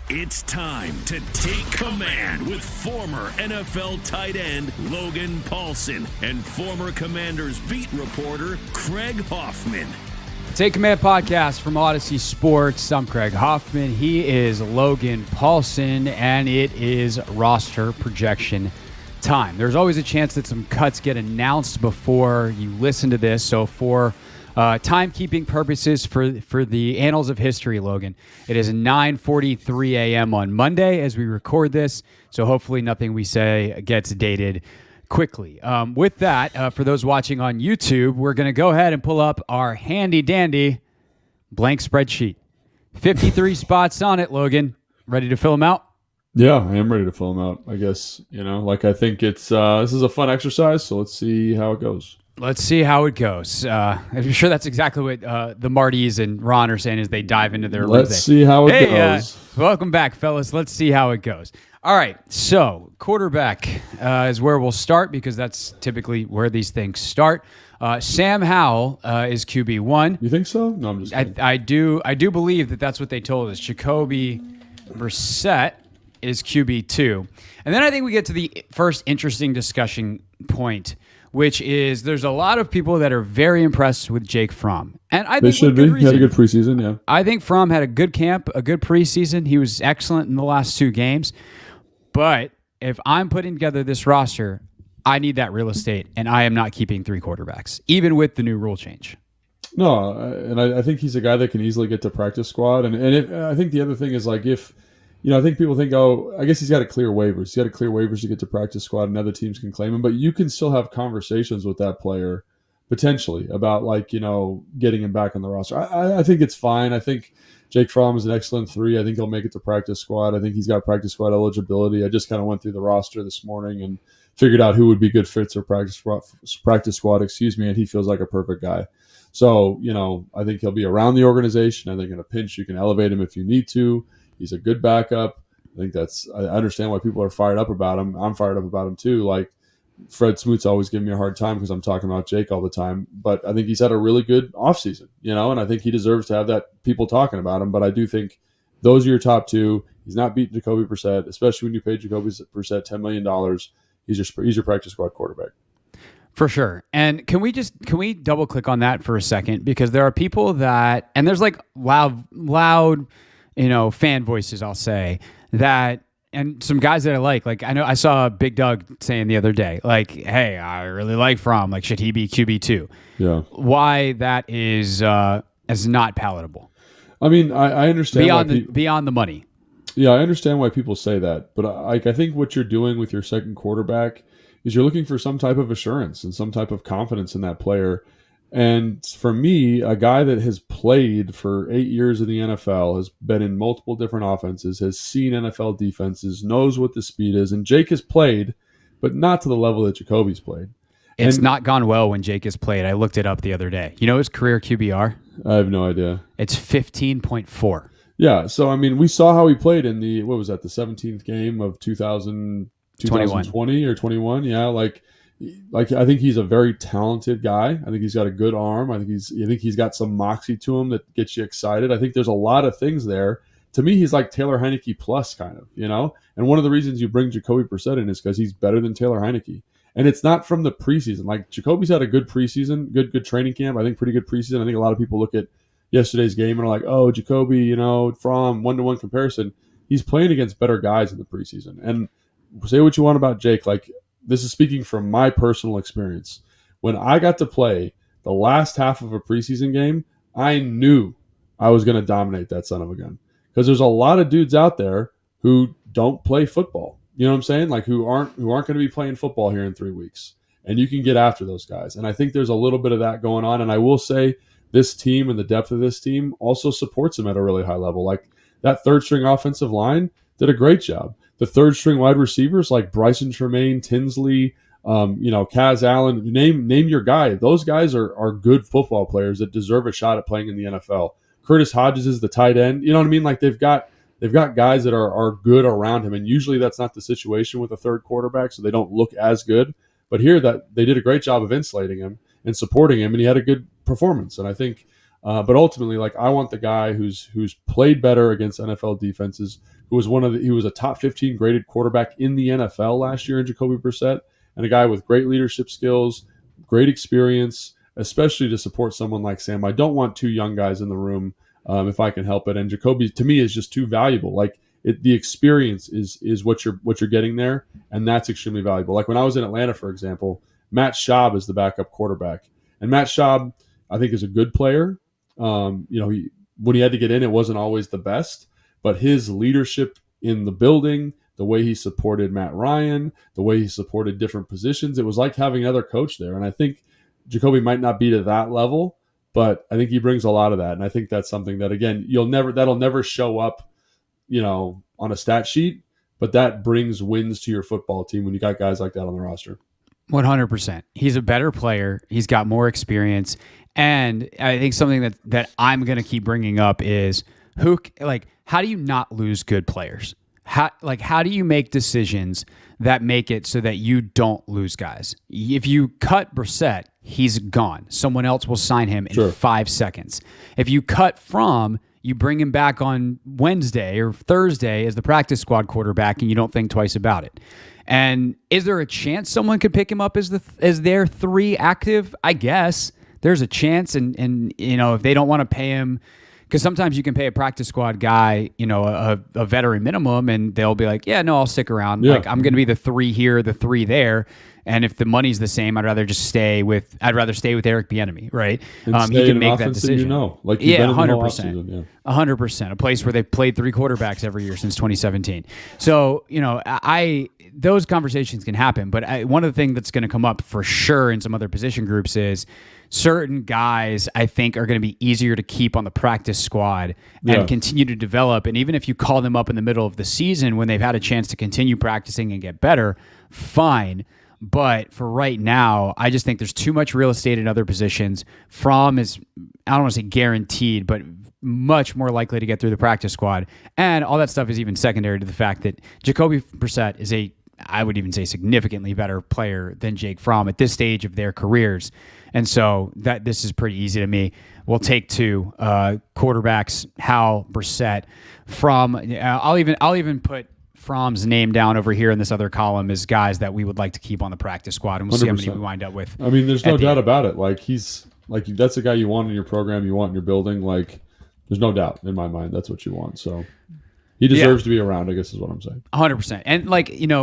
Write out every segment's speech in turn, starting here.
It's time to take command with former NFL tight end Logan Paulsen and former Commanders beat reporter Craig Hoffman. Take Command podcast from Odyssey Sports. I'm Craig Hoffman. He is Logan Paulsen, and it is roster projection time. There's always a chance that some cuts get announced before you listen to this. So for timekeeping purposes for the annals of history, Logan, it is 9:43 a.m. on Monday as we record this. So hopefully nothing we say gets dated quickly. With that, for those watching on YouTube, we're going to go ahead and pull up our handy-dandy blank spreadsheet. 53 spots on it, Logan. Ready to fill them out? Yeah, I am ready to fill them out, I guess. I think it's this is a fun exercise, so let's see how it goes. Let's see how it goes. I'm sure that's exactly what the Martys and Ron are saying as they dive into their Let's see how it goes. Welcome back, fellas. Let's see how it goes. All right, so quarterback is where we'll start because that's typically where these things start. Sam Howell is QB1. You think so? No, I'm just kidding. I do believe that that's what they told us. Jacoby Brissett is QB2. And then I think we get to the first interesting discussion point, which is there's a lot of people that are very impressed with Jake Fromm. And I think they should be. He had a good preseason, yeah. I think Fromm had a good camp, a good preseason. He was excellent in the last two games. But if I'm putting together this roster, I need that real estate, and I am not keeping three quarterbacks, even with the new rule change. No, and I think he's a guy that can easily get to practice squad. I think the other thing is I think people think, I guess he's got to clear waivers. He's got to clear waivers to get to practice squad, and other teams can claim him. But you can still have conversations with that player potentially about getting him back on the roster. I think it's fine. I think Jake Fromm is an excellent 3. I think he'll make it to practice squad. I think he's got practice squad eligibility. I just kind of went through the roster this morning and figured out who would be good fits for practice squad, and he feels like a perfect guy. So, I think he'll be around the organization. I think in a pinch you can elevate him if you need to. He's a good backup. I understand why people are fired up about him. I'm fired up about him too. Like Fred Smoot's always giving me a hard time because I'm talking about Jake all the time. But I think he's had a really good offseason, and I think he deserves to have that people talking about him. But I do think those are your top two. He's not beating Jacoby Brissett, especially when you pay Jacoby Brissett $10 million. He's your practice squad quarterback. For sure. And can we double click on that for a second? Because there are people that, and there's like loud, fan voices, I'll say, that, and some guys that I like I know I saw Big Doug saying the other day, like, hey, I really like Fromm. Like, should he be QB2? Yeah. Why that is not palatable. I mean, I understand. Beyond the money. Yeah, I understand why people say that. But I think what you're doing with your second quarterback is you're looking for some type of assurance and some type of confidence in that player. And for me, a guy that has played for 8 years in the NFL, has been in multiple different offenses, has seen NFL defenses, knows what the speed is. And Jake has played, but not to the level that Jacoby's played. It's not gone well when Jake has played. I looked it up the other day. You know his career QBR? I have no idea. It's 15.4. Yeah, so I mean, we saw how he played in the 17th game of 2020 or 21. Yeah, like I think he's a very talented guy. I think he's got a good arm. I think he's got some moxie to him that gets you excited. I think there's a lot of things there. To me, he's like Taylor Heineke plus kind of, And one of the reasons you bring Jacoby Brissett in is because he's better than Taylor Heineke. And it's not from the preseason. Like Jacoby's had a good preseason, good training camp. I think pretty good preseason. I think a lot of people look at yesterday's game and are like, oh, Jacoby, from 1-to-1 comparison, he's playing against better guys in the preseason. And say what you want about Jake, like this is speaking from my personal experience. When I got to play the last half of a preseason game, I knew I was going to dominate that son of a gun. Because there's a lot of dudes out there who don't play football. You know what I'm saying? Like who aren't going to be playing football here in 3 weeks. And you can get after those guys. And I think there's a little bit of that going on. And I will say this team and the depth of this team also supports them at a really high level. Like that third string offensive line did a great job. The third string wide receivers like Bryson Tremaine, Tinsley, Kaz Allen, name your guy. Those guys are good football players that deserve a shot at playing in the NFL. Curtis Hodges is the tight end. You know what I mean? Like they've got guys that are good around him, and usually that's not the situation with a third quarterback, so they don't look as good. But here, that they did a great job of insulating him and supporting him, and he had a good performance. And I think But ultimately, like, I want the guy who's played better against NFL defenses, who was he was a top 15 graded quarterback in the NFL last year in Jacoby Brissett, and a guy with great leadership skills, great experience, especially to support someone like Sam. I don't want two young guys in the room if I can help it. And Jacoby, to me, is just too valuable. Like, the experience is what you're getting there, and that's extremely valuable. Like when I was in Atlanta, for example, Matt Schaub is the backup quarterback, and Matt Schaub, I think, is a good player. When he had to get in, it wasn't always the best, but his leadership in the building, the way he supported Matt Ryan, the way he supported different positions, it was like having another coach there. And I think Jacoby might not be to that level, but I think he brings a lot of that. And I think that's something that, again, that'll never show up, on a stat sheet, but that brings wins to your football team when you got guys like that on the roster. 100%. He's a better player. He's got more experience. And I think something that I'm going to keep bringing up is how do you not lose good players? How do you make decisions that make it so that you don't lose guys? If you cut Brissett, he's gone. Someone else will sign him in 5 seconds. If you cut you bring him back on Wednesday or Thursday as the practice squad quarterback, and you don't think twice about it. And is there a chance someone could pick him up as their 3 active? I guess there's a chance, and if they don't want to pay him, because sometimes you can pay a practice squad guy, a veteran minimum, and they'll be like, yeah, no, I'll stick around. Yeah. Like, I'm going to be the 3 here, the 3 there. And if the money's the same, I'd rather stay with Eric Bieniemy, right? He can make that decision. 100%. 100%. A place where they've played 3 quarterbacks every year since 2017. So, those conversations can happen. But one of the things that's going to come up for sure in some other position groups is certain guys, I think, are going to be easier to keep on the practice squad and continue to develop. And even if you call them up in the middle of the season when they've had a chance to continue practicing and get better, fine. But for right now, I just think there's too much real estate in other positions. Fromm is, I don't want to say guaranteed, but much more likely to get through the practice squad. And all that stuff is even secondary to the fact that Jacoby Brissett is I would even say, significantly better player than Jake Fromm at this stage of their careers. And so this is pretty easy to me. We'll take 2 quarterbacks, Howell, Brissett, Fromm. I'll even put Fromm's name down over here in this other column as guys that we would like to keep on the practice squad, and we'll 100%. See how many we wind up with. I mean, there's no doubt about it. Like, that's a guy you want in your program, you want in your building. Like, there's no doubt in my mind that's what you want. So he deserves to be around, I guess is what I'm saying. 100%. And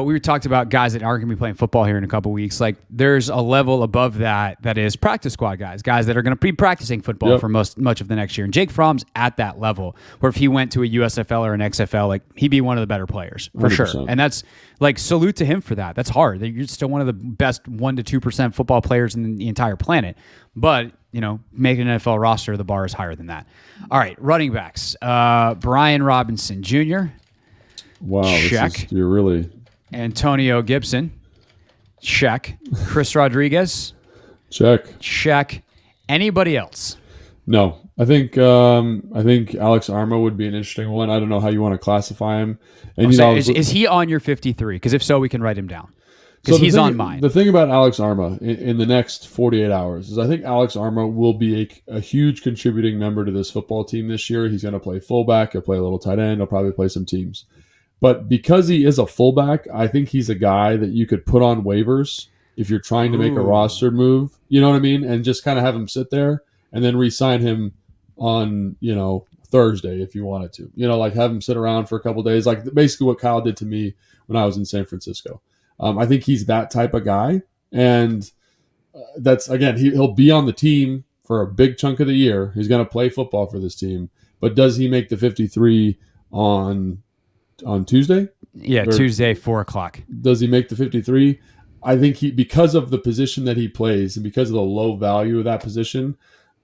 we talked about guys that aren't going to be playing football here in a couple of weeks. Like, there's a level above that is practice squad guys that are going to be practicing football for much of the next year. And Jake Fromm's at that level where if he went to a USFL or an XFL, like, he'd be one of the better players for 100%. Sure. And that's salute to him for that. That's hard. You're still one of the best 1% to 2% football players in the entire planet. But, making an NFL roster, the bar is higher than that. All right, running backs. Brian Robinson Jr. Wow. Check. You're really... Antonio Gibson. Check. Chris Rodriguez. Check. Anybody else? No. I think Alex Arma would be an interesting one. I don't know how you want to classify him. And is he on your 53? Because if so, we can write him down. Because he's on mine. The thing about Alex Arma in the next 48 hours is I think Alex Arma will be a huge contributing member to this football team this year. He's going to play fullback. He'll play a little tight end. He'll probably play some teams. But because he is a fullback, I think he's a guy that you could put on waivers if you're trying to make a roster move. You know what I mean? And just kind of have him sit there and then re-sign him on, Thursday if you wanted to. Like, have him sit around for a couple days. Like, basically what Kyle did to me when I was in San Francisco. I think he's that type of guy, and that's, again, he'll be on the team for a big chunk of the year. He's going to play football for this team, but does he make the 53 on Tuesday? Yeah, Tuesday, 4:00. Does he make the 53? I think because of the position that he plays and because of the low value of that position,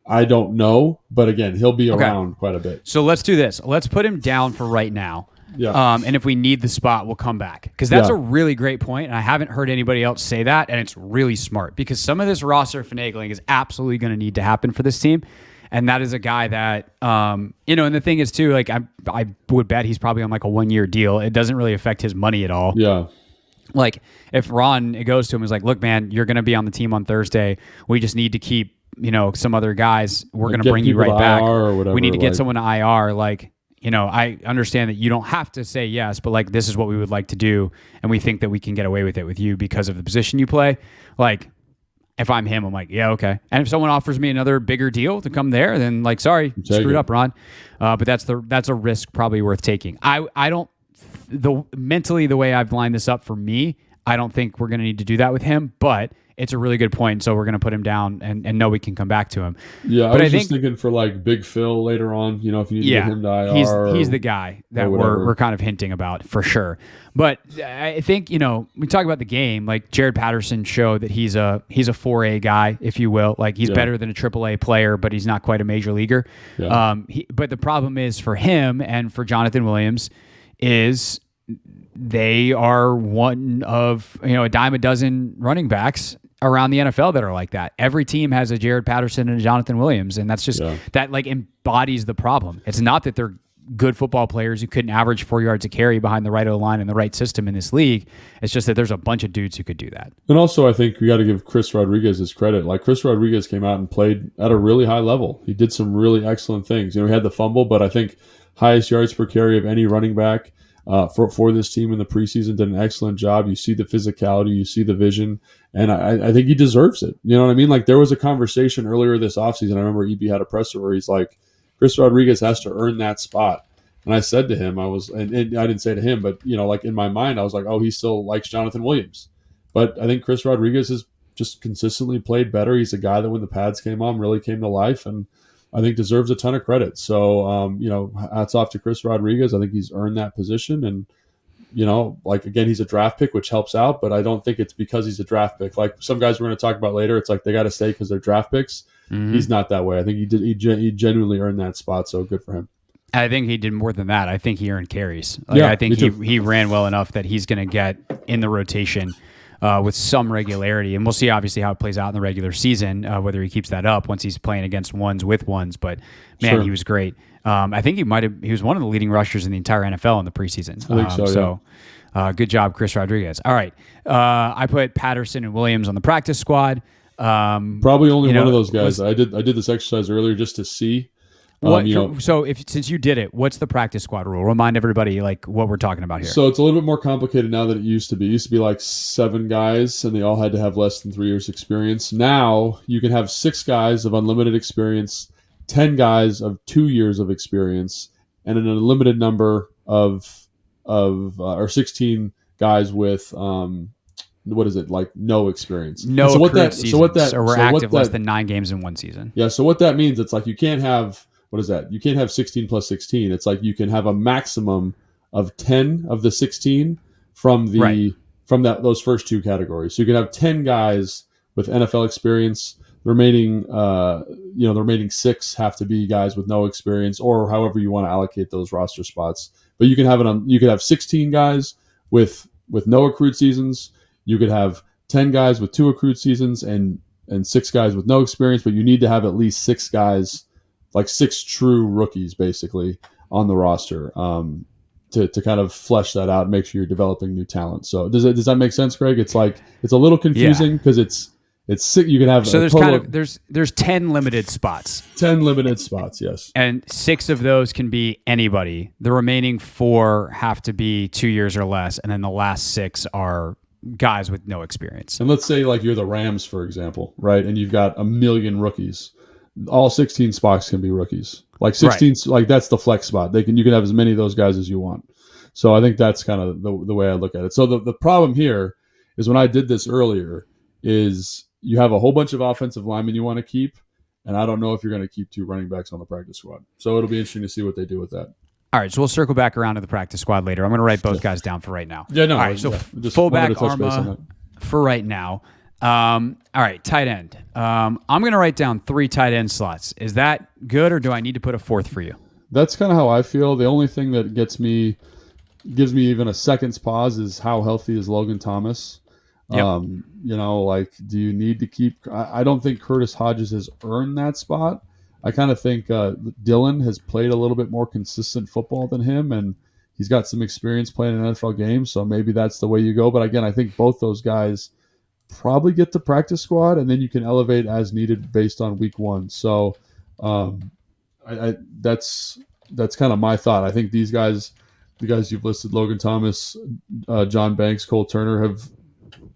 I don't know, but again, he'll be around quite a bit. So let's do this. Let's put him down for right now. Yeah. And if we need the spot, we'll come back. Because that's a really great point, and I haven't heard anybody else say that, and it's really smart. Because some of this roster finagling is absolutely going to need to happen for this team, and that is a guy that, and the thing is, too, like, I would bet he's probably on, like, a 1-year deal. It doesn't really affect his money at all. Yeah. Like, if Ron goes to him and is like, look, man, you're going to be on the team on Thursday. We just need to keep some other guys, we're going to get bring you people right to back. IR or whatever, We need to get someone to IR. Like, I understand that you don't have to say yes, but like, this is what we would like to do. And we think that we can get away with it with you because of the position you play. Like, if I'm him, I'm like, yeah, okay. And if someone offers me another bigger deal to come there, then like, sorry, screwed up, Ron. But that's a risk probably worth taking. I don't, mentally, the way I've lined this up for me, I don't think we're going to need to do that with him, but it's a really good point. So we're going to put him down and know we can come back to him. Yeah, but I was just thinking for like Big Phil later on, if you need to get him to IR. He's the guy that we're kind of hinting about for sure. But I think, we talk about the game, like Jared Patterson showed that he's a 4A guy, if you will. Like he's better than a AAA player, but he's not quite a major leaguer. Yeah. But the problem is for him and for Jonathan Williams is they are one of, a dime a dozen running backs around the NFL that are like that. Every team has a Jared Patterson and a Jonathan Williams, and that's just that like embodies the problem. It's not that they're good football players who couldn't average 4 yards a carry behind the right O-line and the right system in this league. It's just that there's a bunch of dudes who could do that. And also, I think we got to give Chris Rodriguez his credit. Like Chris Rodriguez came out and played at a really high level. He did some really excellent things. He had the fumble, but I think highest yards per carry of any running back for this team in the preseason, did an excellent job. You see the physicality, you see the vision, and I think he deserves it. You know what I mean? Like there was a conversation earlier this offseason. I remember EB had a presser where he's like, Chris Rodriguez has to earn that spot. And I said to him, and I didn't say to him, but like in my mind, I was like, oh, he still likes Jonathan Williams. But I think Chris Rodriguez has just consistently played better. He's a guy that when the pads came on really came to life, and I think deserves a ton of credit. So, hats off to Chris Rodriguez. I think he's earned that position. And, again, he's a draft pick, which helps out, but I don't think it's because he's a draft pick. Like some guys we're going to talk about later, it's like they got to stay because they're draft picks. Mm-hmm. He's not that way. I think he genuinely earned that spot, so good for him. I think he did more than that. I think he earned carries. I think he ran well enough that he's going to get in the rotation with some regularity, and we'll see obviously how it plays out in the regular season, whether he keeps that up once he's playing against ones with ones. But man, He was great. I think he was one of the leading rushers in the entire NFL in the preseason. I think so. Good job, Chris Rodriguez. All right, I put Patterson and Williams on the practice squad. Probably only one of those guys. I did this exercise earlier just to see. So since you did it, what's the practice squad rule? Remind everybody like what we're talking about here. So it's a little bit more complicated now than it used to be. It used to be like 7 guys, and they all had to have less than 3 years experience. Now you can have 6 guys of unlimited experience, 10 guys of 2 years of experience, and an unlimited number of 16 guys with no experience. No accrued seasons. So we're active less than 9 games in one season. Yeah. So what that means, it's like you can't have. What is that? You can't have 16 plus 16. It's like you can have a maximum of 10 of the 16 from those first 2 categories. So you can have 10 guys with NFL experience. The remaining 6 have to be guys with no experience, or however you want to allocate those roster spots. But you can have 16 guys with no accrued seasons. You could have 10 guys with 2 accrued seasons and 6 guys with no experience. But you need to have at least 6 guys, like 6 true rookies, basically, on the roster to kind of flesh that out and make sure you're developing new talent. So does that make sense, Greg? It's like it's a little confusing because it's you can have so there's 10 limited spots. 10 limited spots, yes. And 6 of those can be anybody. The remaining 4 have to be 2 years or less, and then the last 6 are guys with no experience. And let's say like you're the Rams, for example, right? And you've got 1 million rookies. All 16 spots can be rookies. Like 16, right. Like that's the flex spot. You can have as many of those guys as you want. So I think that's kind of the way I look at it. So the problem here is when I did this earlier is you have a whole bunch of offensive linemen you want to keep, and I don't know if you're going to keep 2 running backs on the practice squad. So it'll be interesting to see what they do with that. All right, so we'll circle back around to the practice squad later. I'm going to write both guys down for right now. Yeah, no. All right, so fullback Arma for right now. All right, tight end. I'm going to write down 3 tight end slots. Is that good, or do I need to put a 4th for you? That's kind of how I feel. The only thing that gives me even a second's pause is how healthy is Logan Thomas. Yep. Do you need to keep? I don't think Curtis Hodges has earned that spot. I kind of think Dillon has played a little bit more consistent football than him, and he's got some experience playing in NFL games, so maybe that's the way you go. But again, I think both those guys probably get the practice squad, and then you can elevate as needed based on week one. So that's kind of my thought. I think these guys, the guys you've listed, Logan Thomas, John Banks, Cole Turner,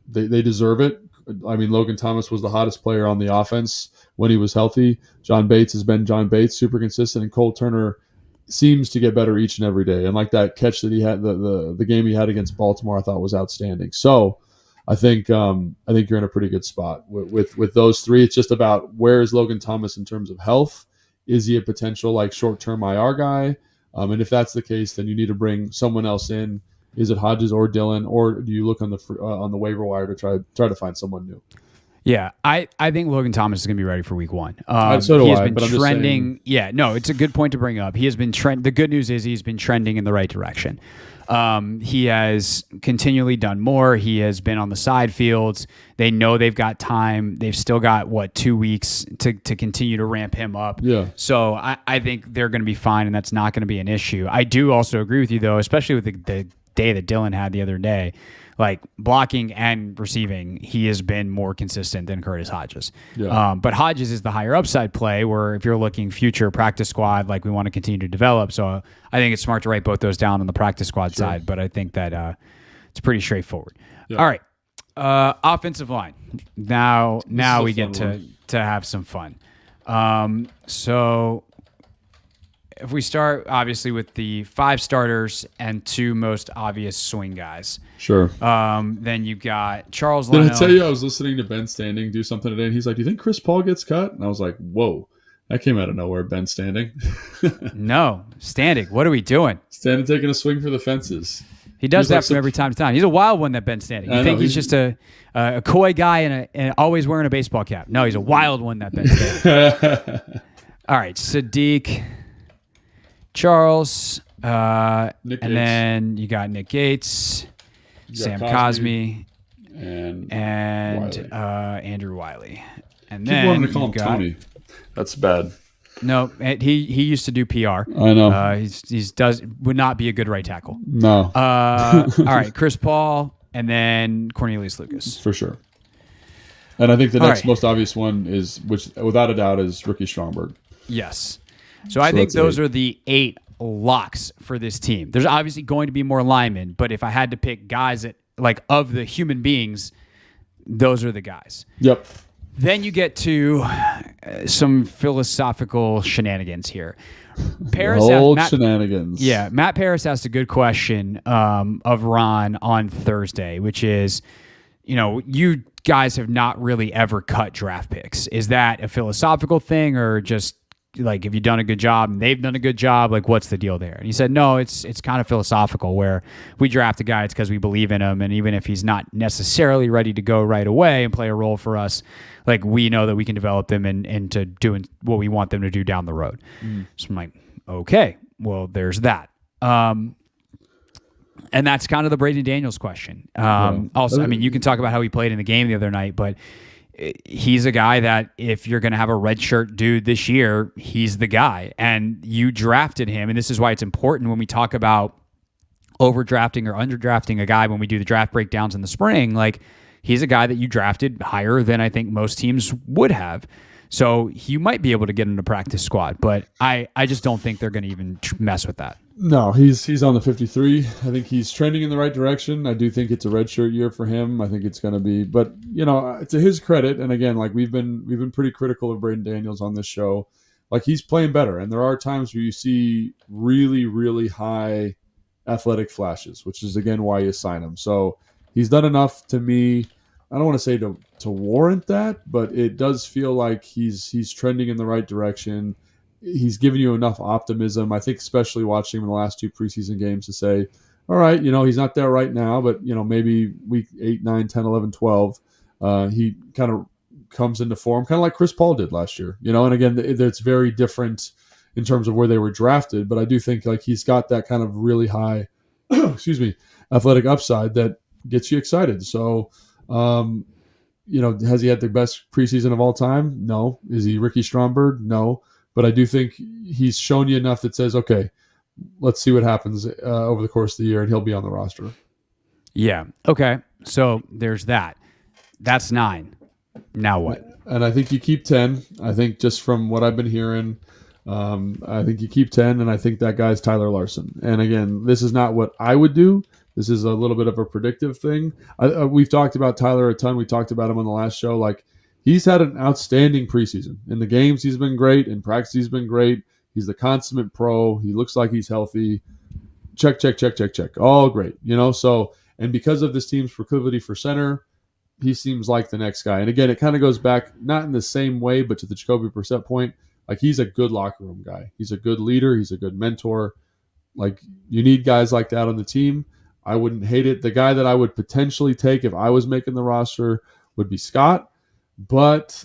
they deserve it. I mean, Logan Thomas was the hottest player on the offense when he was healthy. John Bates has been John Bates, super consistent, and Cole Turner seems to get better each and every day. And like that catch that he had, the game he had against Baltimore, I thought was outstanding. So I think you're in a pretty good spot with those three. It's just about where is Logan Thomas in terms of health. Is he a potential like short-term IR guy? And if that's the case, then you need to bring someone else in. Is it Hodges or Dillon, or do you look on the waiver wire to try to find someone new? Yeah, I think Logan Thomas is going to be ready for week one. So do he has I, been but I'm trending. just saying. Yeah, no, it's a good point to bring up. He has been The good news is he's been trending in the right direction. He has continually done more. He has been on the side fields. They know they've got time. They've still got 2 weeks to continue to ramp him up. Yeah. So I think they're going to be fine, and that's not going to be an issue. I do also agree with you though, especially with the day that Dillon had the other day. Like blocking and receiving, he has been more consistent than Curtis Hodges. Yeah. But Hodges is the higher upside play where if you're looking future practice squad, like we want to continue to develop. So I think it's smart to write both those down on the practice squad side, but I think that it's pretty straightforward. Yeah. All right. Offensive line. Now we get to have some fun. So if we start, obviously, with the 5 starters and 2 most obvious swing guys. Sure. Then you've got Charles Leno. Did I tell you I was listening to Ben Standing do something today, and he's like, do you think Chris Paul gets cut? And I was like, whoa, that came out of nowhere, Ben Standing. No, Standing, what are we doing? Standing taking a swing for the fences. He does that from every time to time. He's a wild one, that Ben Standing. You think he's just a coy guy and always wearing a baseball cap. No, he's a wild one, that Ben Standing. All right, Sadiq, Charles, and then you got Nick Gates, Sam Cosmi, and Andrew Wiley. And then wanting to call him Tony. That's bad. No, he used to do PR. I know. He would not be a good right tackle. No. All right, Chris Paul, and then Cornelius Lucas. For sure. And I think the next most obvious one is, which without a doubt, is Ricky Stromberg. Yes. So I think those are the 8 locks for this team. There's obviously going to be more linemen, but if I had to pick guys that, like, of the human beings, those are the guys. Yep. Then you get to some philosophical shenanigans here. Shenanigans. Yeah, Matt Paris asked a good question of Ron on Thursday, which is, you guys have not really ever cut draft picks. Is that a philosophical thing, or just like, have you done a good job and they've done a good job? Like, what's the deal there? And he said, no, it's kind of philosophical, where we draft a guy, it's because we believe in him. And even if he's not necessarily ready to go right away and play a role for us, like, we know that we can develop them into doing what we want them to do down the road. So I'm like, okay, well, there's that. And that's kind of the Braden Daniels question. Also, I mean, you can talk about how he played in the game the other night, but he's a guy that if you're going to have a redshirt dude this year, he's the guy. And you drafted him, and this is why it's important when we talk about overdrafting or underdrafting a guy when we do the draft breakdowns in the spring. Like, he's a guy that you drafted higher than I think most teams would have. So you might be able to get in the practice squad, but I just don't think they're going to even mess with that. No, he's on the 53. I think he's trending in the right direction. I do think it's a redshirt year for him. I think it's going to be, but to his credit, and again, like we've been pretty critical of Braden Daniels on this show. Like, he's playing better, and there are times where you see really, really high athletic flashes, which is again why you sign him. So he's done enough to me. I don't want to say to warrant that, but it does feel like he's trending in the right direction. He's given you enough optimism, I think, especially watching him in the last 2 preseason games, to say, all right, he's not there right now, but, maybe week 8, 9, 10, 11, 12, he kind of comes into form, kind of like Chris Paul did last year, and again, it's very different in terms of where they were drafted, but I do think, like, he's got that kind of really high, athletic upside that gets you excited. So, has he had the best preseason of all time? No. Is he Ricky Stromberg? No. But I do think he's shown you enough that says, okay, let's see what happens over the course of the year, and he'll be on the roster. Yeah. Okay. So there's that. That's 9. Now what? And I think you keep 10. I think just from what I've been hearing, I think you keep 10, and I think that guy's Tyler Larson. And again, this is not what I would do. This is a little bit of a predictive thing. We've talked about Tyler a ton. We talked about him on the last show. Like, he's had an outstanding preseason. In the games, he's been great. In practice, he's been great. He's the consummate pro. He looks like he's healthy. Check. All great. So, and because of this team's proclivity for center, he seems like the next guy. And again, it kind of goes back, not in the same way, but to the Jacoby Brissett point. Like, he's a good locker room guy. He's a good leader. He's a good mentor. Like, you need guys like that on the team. I wouldn't hate it. The guy that I would potentially take if I was making the roster would be Scott. But,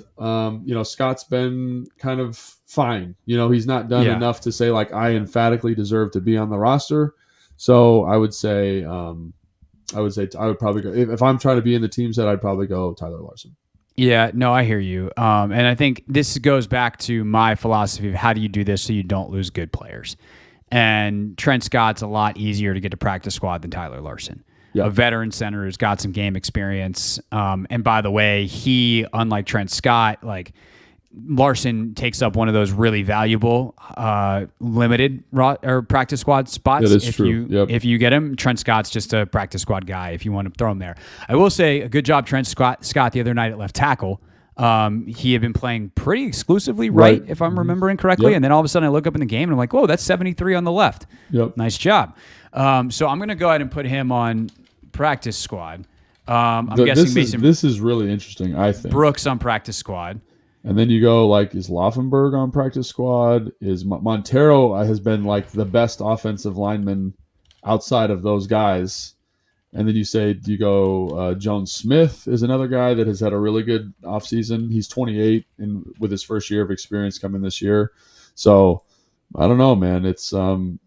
Scott's been kind of fine. He's not done enough to say, like, I emphatically deserve to be on the roster. So I would say I would probably go. If I'm trying to be in the team set, I'd probably go Tyler Larson. Yeah, no, I hear you. And I think this goes back to my philosophy of how do you do this so you don't lose good players. And Trent Scott's a lot easier to get to practice squad than Tyler Larson. A veteran center who's got some game experience. And by the way, he, unlike Trent Scott, like, Larson takes up one of those really valuable limited or practice squad spots. That is true. If you get him, Trent Scott's just a practice squad guy if you want to throw him there. I will say a good job Trent Scott the other night at left tackle. He had been playing pretty exclusively right, if I'm remembering correctly. And then all of a sudden I look up in the game and I'm like, whoa, that's 73 on the left. Nice job. So I'm going to go ahead and put him on practice squad. I'm guessing Mason. This is really interesting, I think. Brooks on practice squad. And then you go, like, is Laufenberg on practice squad? Is Montero has been, like, the best offensive lineman outside of those guys. And then you go Jones Smith is another guy that has had a really good offseason. He's 28 and with his first year of experience coming this year. So I don't know, man. It's going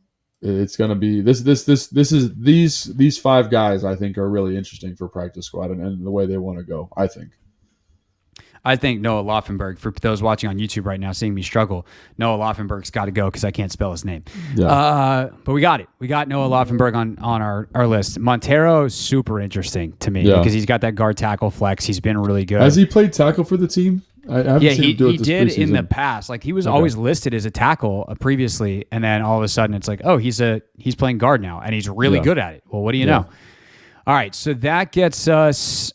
to be these 5 guys I think are really interesting for practice squad and the way they want to go, I think. I think Noah Laufenberg, for those watching on YouTube right now, seeing me struggle, Noah Laufenberg's got to go because I can't spell his name. But we got it. We got Noah Laufenberg on our list. Montero is super interesting to me because he's got that guard tackle flex. He's been really good. Has he played tackle for the team? I haven't seen him do it this did preseason. In the past. Like, he was always listed as a tackle previously, and then all of a sudden it's like, oh, he's playing guard now, and he's really good at it. Well, what do you know? All right, so that gets us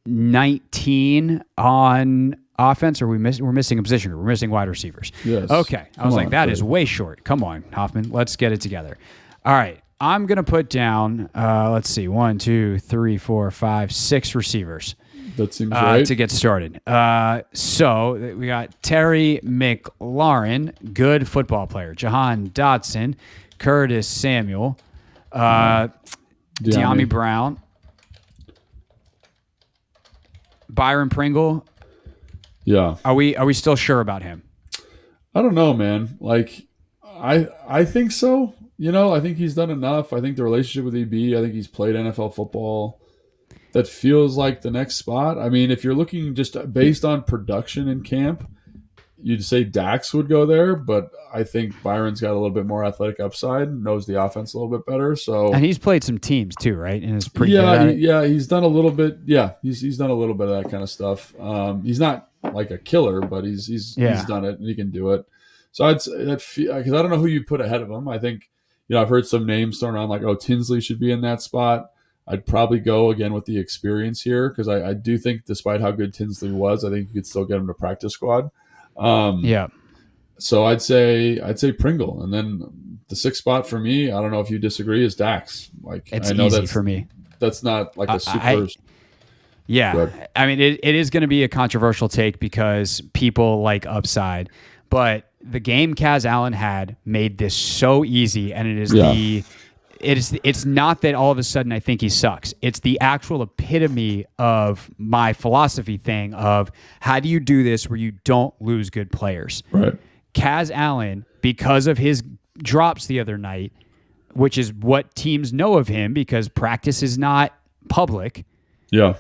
19 on offense, or we're missing a position group. We're missing wide receivers. Yes. Okay. I was like, that is way short. Come on, Hoffman. Let's get it together. All right. I'm going to put down, let's see, 1, 2, 3, 4, 5, 6 receivers. That seems right. To get started. So we got Terry McLaurin, good football player. Jahan Dotson, Curtis Samuel, De'Ami Brown, Byron Pringle. Yeah. Are we still sure about him? I don't know, man. Like, I think so. I think he's done enough. I think the relationship with EB, I think he's played NFL football. That feels like the next spot. I mean, if you're looking just based on production in camp, you'd say Dax would go there, but I think Byron's got a little bit more athletic upside, knows the offense a little bit better. So, and he's played some teams too, right? And it's pretty good at it. He's done a little bit. Yeah, he's done a little bit of that kind of stuff. He's not like a killer, but he's done it and he can do it. So I'd say that because I don't know who you put ahead of him. I think I've heard some names thrown around like, oh, Tinsley should be in that spot. I'd probably go again with the experience here because I do think, despite how good Tinsley was, I think you could still get him to practice squad. So I'd say Pringle, and then the 6th spot for me, I don't know if you disagree, is Dax. Like, it's I know easy for me. That's not like a super. I mean, it is going to be a controversial take because people like upside, but the game Kaz Allen had made this so easy, and it is it's not that all of a sudden I think he sucks. It's the actual epitome of my philosophy thing of how do you do this where you don't lose good players. Right. Kaz Allen, because of his drops the other night, which is what teams know of him because practice is not public. Yeah.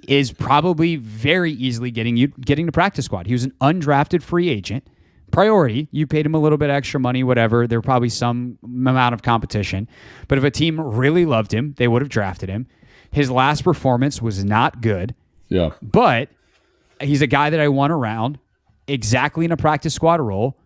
Is probably very easily getting to practice squad. He was an undrafted free agent. Priority, you paid him a little bit extra money, whatever. There probably some amount of competition. But if a team really loved him, they would have drafted him. His last performance was not good. Yeah. But he's a guy that I want around exactly in a practice squad role.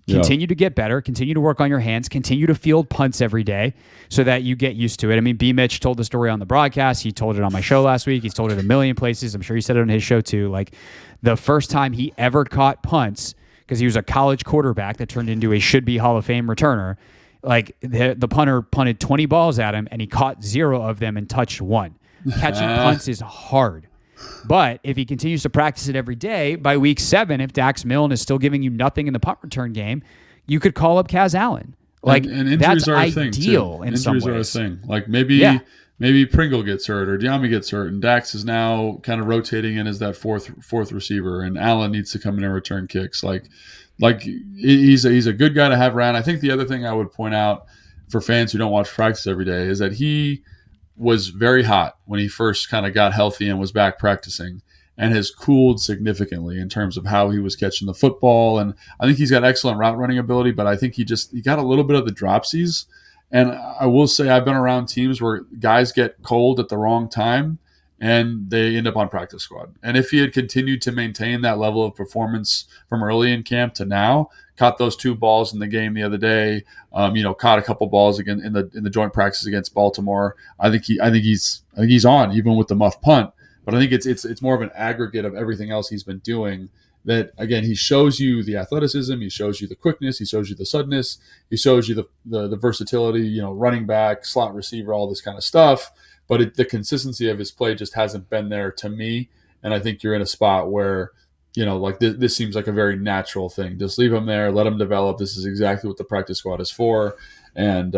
Continue to get better, continue to work on your hands, continue to field punts every day so that you get used to it. I mean, B. Mitch told the story on the broadcast. He told it on my show last week. He's told it a million places. I'm sure he said it on his show too. Like the first time he ever caught punts, because he was a college quarterback that turned into a should-be Hall of Fame returner, like the punter punted 20 balls at him and he caught 0 of them and touched 1. Catching punts is hard. But if he continues to practice it every day, by week 7, if Dax Milne is still giving you nothing in the punt return game, you could call up Kaz Allen. Like, and injuries that's are a ideal thing too. in some ways. Injuries are a thing. Like maybe Pringle gets hurt or Diami gets hurt, and Dax is now kind of rotating in as that fourth receiver, and Allen needs to come in and return kicks. Like he's a good guy to have around. I think the other thing I would point out for fans who don't watch practice every day is that he was very hot when he first kind of got healthy and was back practicing, and has cooled significantly in terms of how he was catching the football. And I think he's got excellent route running ability, but I think he got a little bit of the dropsies. And I will say I've been around teams where guys get cold at the wrong time and they end up on practice squad. And if he had continued to maintain that level of performance from early in camp to now, caught those 2 balls in the game the other day, caught a couple balls again in the joint practice against Baltimore. I think he's on even with the muff punt. But I think it's more of an aggregate of everything else he's been doing. That again, he shows you the athleticism, he shows you the quickness, he shows you the suddenness, he shows you the versatility. Running back, slot receiver, all this kind of stuff. But the consistency of his play just hasn't been there to me. And I think you're in a spot where, this seems like a very natural thing. Just leave him there, let him develop. This is exactly what the practice squad is for. And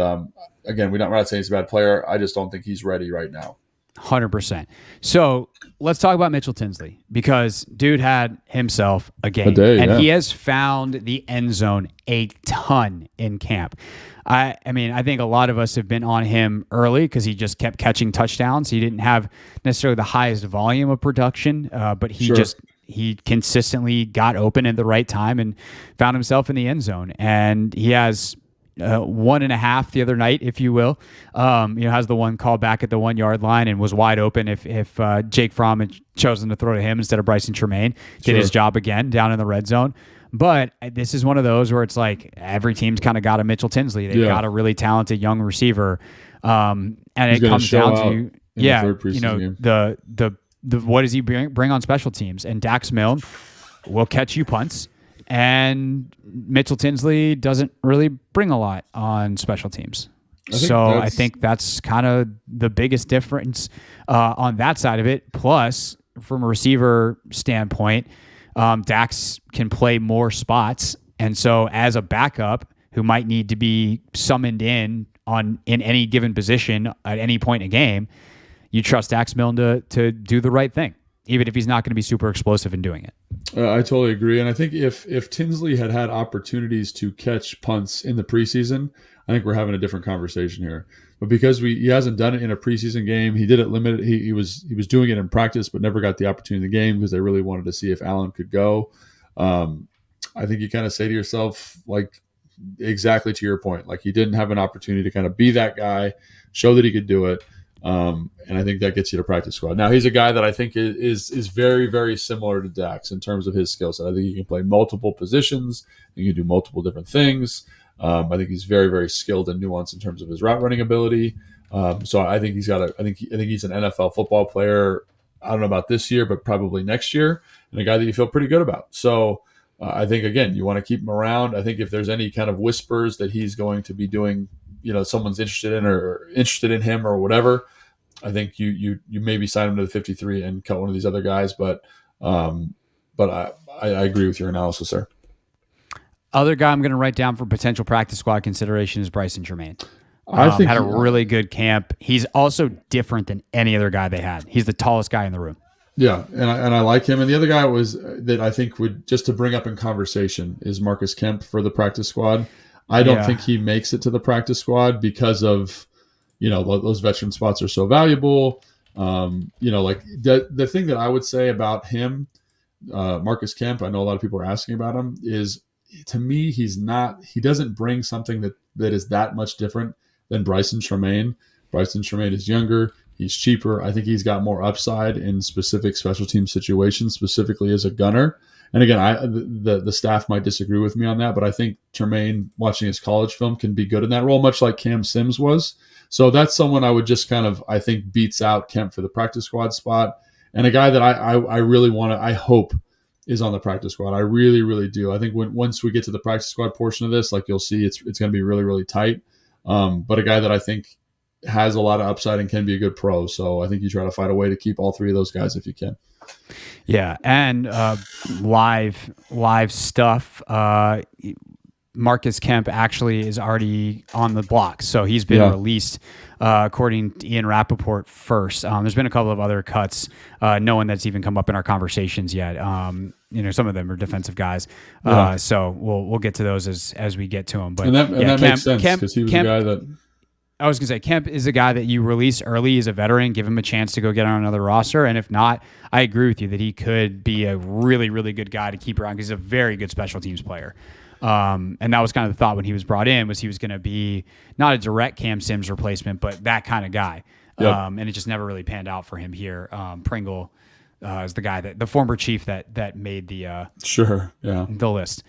again, we're not saying he's a bad player. I just don't think he's ready right now. 100%. So let's talk about Mitchell Tinsley, because dude had himself a game. He has found the end zone a ton in camp. I think a lot of us have been on him early because he just kept catching touchdowns. He didn't have necessarily the highest volume of production, but he consistently got open at the right time and found himself in the end zone. And he has 1.5 the other night, if you will. Has the one call back at the 1 yard line and was wide open. If Jake Fromm had chosen to throw to him instead of Bryson Tremaine, did his job again down in the red zone. But this is one of those where it's like every team's kind of got a Mitchell Tinsley. They've got a really talented young receiver, and it comes down to the what does he bring on special teams? And Dax Milne will catch you punts. And Mitchell Tinsley doesn't really bring a lot on special teams. I think that's kind of the biggest difference on that side of it. Plus, from a receiver standpoint, Dax can play more spots. And so as a backup who might need to be summoned in any given position at any point in a game, you trust Dax Milne to do the right thing, even if he's not going to be super explosive in doing it. I totally agree. And I think if Tinsley had opportunities to catch punts in the preseason, I think we're having a different conversation here. But because he hasn't done it in a preseason game, he did it limited. He was doing it in practice, but never got the opportunity in the game because they really wanted to see if Allen could go. I think you kind of say to yourself, like, exactly to your point, like he didn't have an opportunity to kind of be that guy, show that he could do it. And I think that gets you to practice squad. Now, he's a guy that I think is very, very similar to Dax in terms of his skill set. I think he can play multiple positions. He can do multiple different things. I think he's very, very skilled and nuanced in terms of his route running ability. So I think he's I think he's an NFL football player. I don't know about this year, but probably next year, and a guy that you feel pretty good about. So I think, again, you want to keep him around. I think if there's any kind of whispers that he's going to be doing, someone's interested in him or whatever, I think you maybe sign him to the 53 and cut one of these other guys. But I agree with your analysis there. Other guy I'm going to write down for potential practice squad consideration is Bryson Tremaine. I think had a really good camp. He's also different than any other guy they had. He's the tallest guy in the room. Yeah, and I like him. And the other guy that I think would, just to bring up in conversation, is Marcus Kemp for the practice squad. I don't think he makes it to the practice squad because of, those veteran spots are so valuable. Like the thing that I would say about him, Marcus Kemp, I know a lot of people are asking about him, is, to me, he doesn't bring something that is that much different than Bryson Tremaine. Bryson Tremaine is younger. He's cheaper. I think he's got more upside in specific special team situations, specifically as a gunner. And again, the staff might disagree with me on that, but I think Tremaine, watching his college film, can be good in that role, much like Cam Sims was. So that's someone I would just kind of, I think, beats out Kemp for the practice squad spot. And a guy that I really want to, I hope, is on the practice squad. I really, really do. I think once we get to the practice squad portion of this, like you'll see, it's going to be really, really tight. But a guy that I think has a lot of upside and can be a good pro. So I think you try to find a way to keep all three of those guys if you can. Yeah, and live stuff. Marcus Kemp actually is already on the block, so he's been released, according to Ian Rappaport first. There's been a couple of other cuts, no one that's even come up in our conversations yet. Some of them are defensive guys, so we'll get to those as we get to them. But that makes sense because he was a guy that. I was going to say, Kemp is a guy that you release early. He's a veteran. Give him a chance to go get on another roster. And if not, I agree with you that he could be a really, really good guy to keep around because he's a very good special teams player. And that was kind of the thought when he was brought in, was he was going to be not a direct Cam Sims replacement, but that kind of guy. Yep. And it just never really panned out for him here. Pringle is the guy the former chief that made the the list.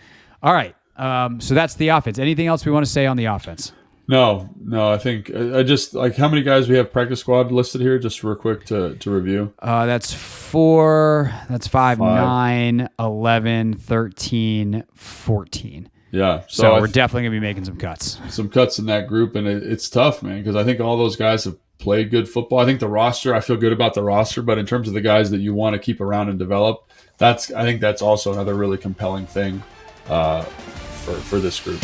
All right. So that's the offense. Anything else we want to say on the offense? No. I think I just like how many guys we have practice squad listed here, just real quick to review. That's 4. That's 5, 9, 11, 13, 14. Yeah. So we're definitely going to be making some cuts. Some cuts in that group, and it's tough, man, because I think all those guys have played good football. I think the roster, I feel good about the roster, but in terms of the guys that you want to keep around and develop, I think that's also another really compelling thing for this group.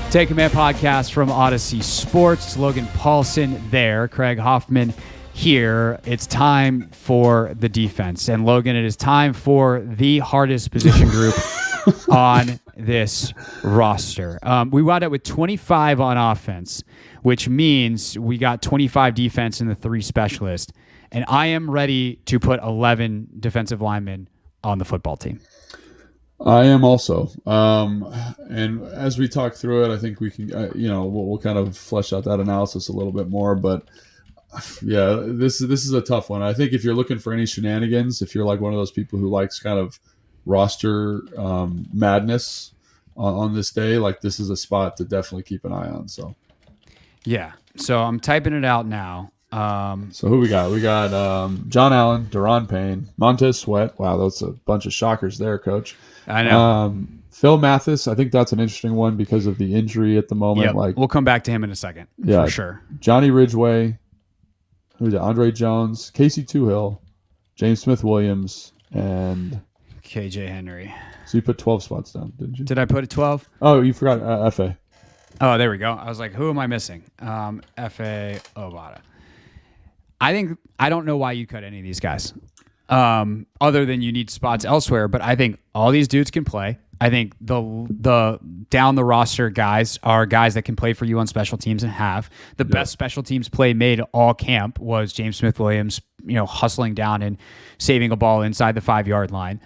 Take Command podcast from Odyssey Sports. Logan Paulsen there, Craig Hoffman here. It's time for the defense. And Logan, it is time for the hardest position group on this roster. We wound up with 25 on offense, which means we got 25 defense and the 3 specialists. And I am ready to put 11 defensive linemen on the football team. I am also. And as we talk through it, I think we can, we'll kind of flesh out that analysis a little bit more. But yeah, this is a tough one. I think if you're looking for any shenanigans, if you're like one of those people who likes kind of roster madness on this day, like this is a spot to definitely keep an eye on. So yeah. So I'm typing it out now. So who we got? We got John Allen, Daron Payne, Montez Sweat. Wow, that's a bunch of shockers there, Coach. I know. Phil Mathis, I think that's an interesting one because of the injury at the moment. Yep. Like we'll come back to him in a second. Yeah, for sure. Johnny Ridgeway, who's it? Andre Jones, Casey Toohill, James Smith-Williams, and KJ Henry. So you put 12 spots down, didn't you? Did I put it 12? Oh, you forgot FA. Oh, there we go. I was like, who am I missing? FA Obata. I don't know why you cut any of these guys, other than you need spots elsewhere. But I think all these dudes can play. I think the down the roster guys are guys that can play for you on special teams and have the best special teams play made all camp was James Smith-Williams, hustling down and saving a ball inside the 5-yard line.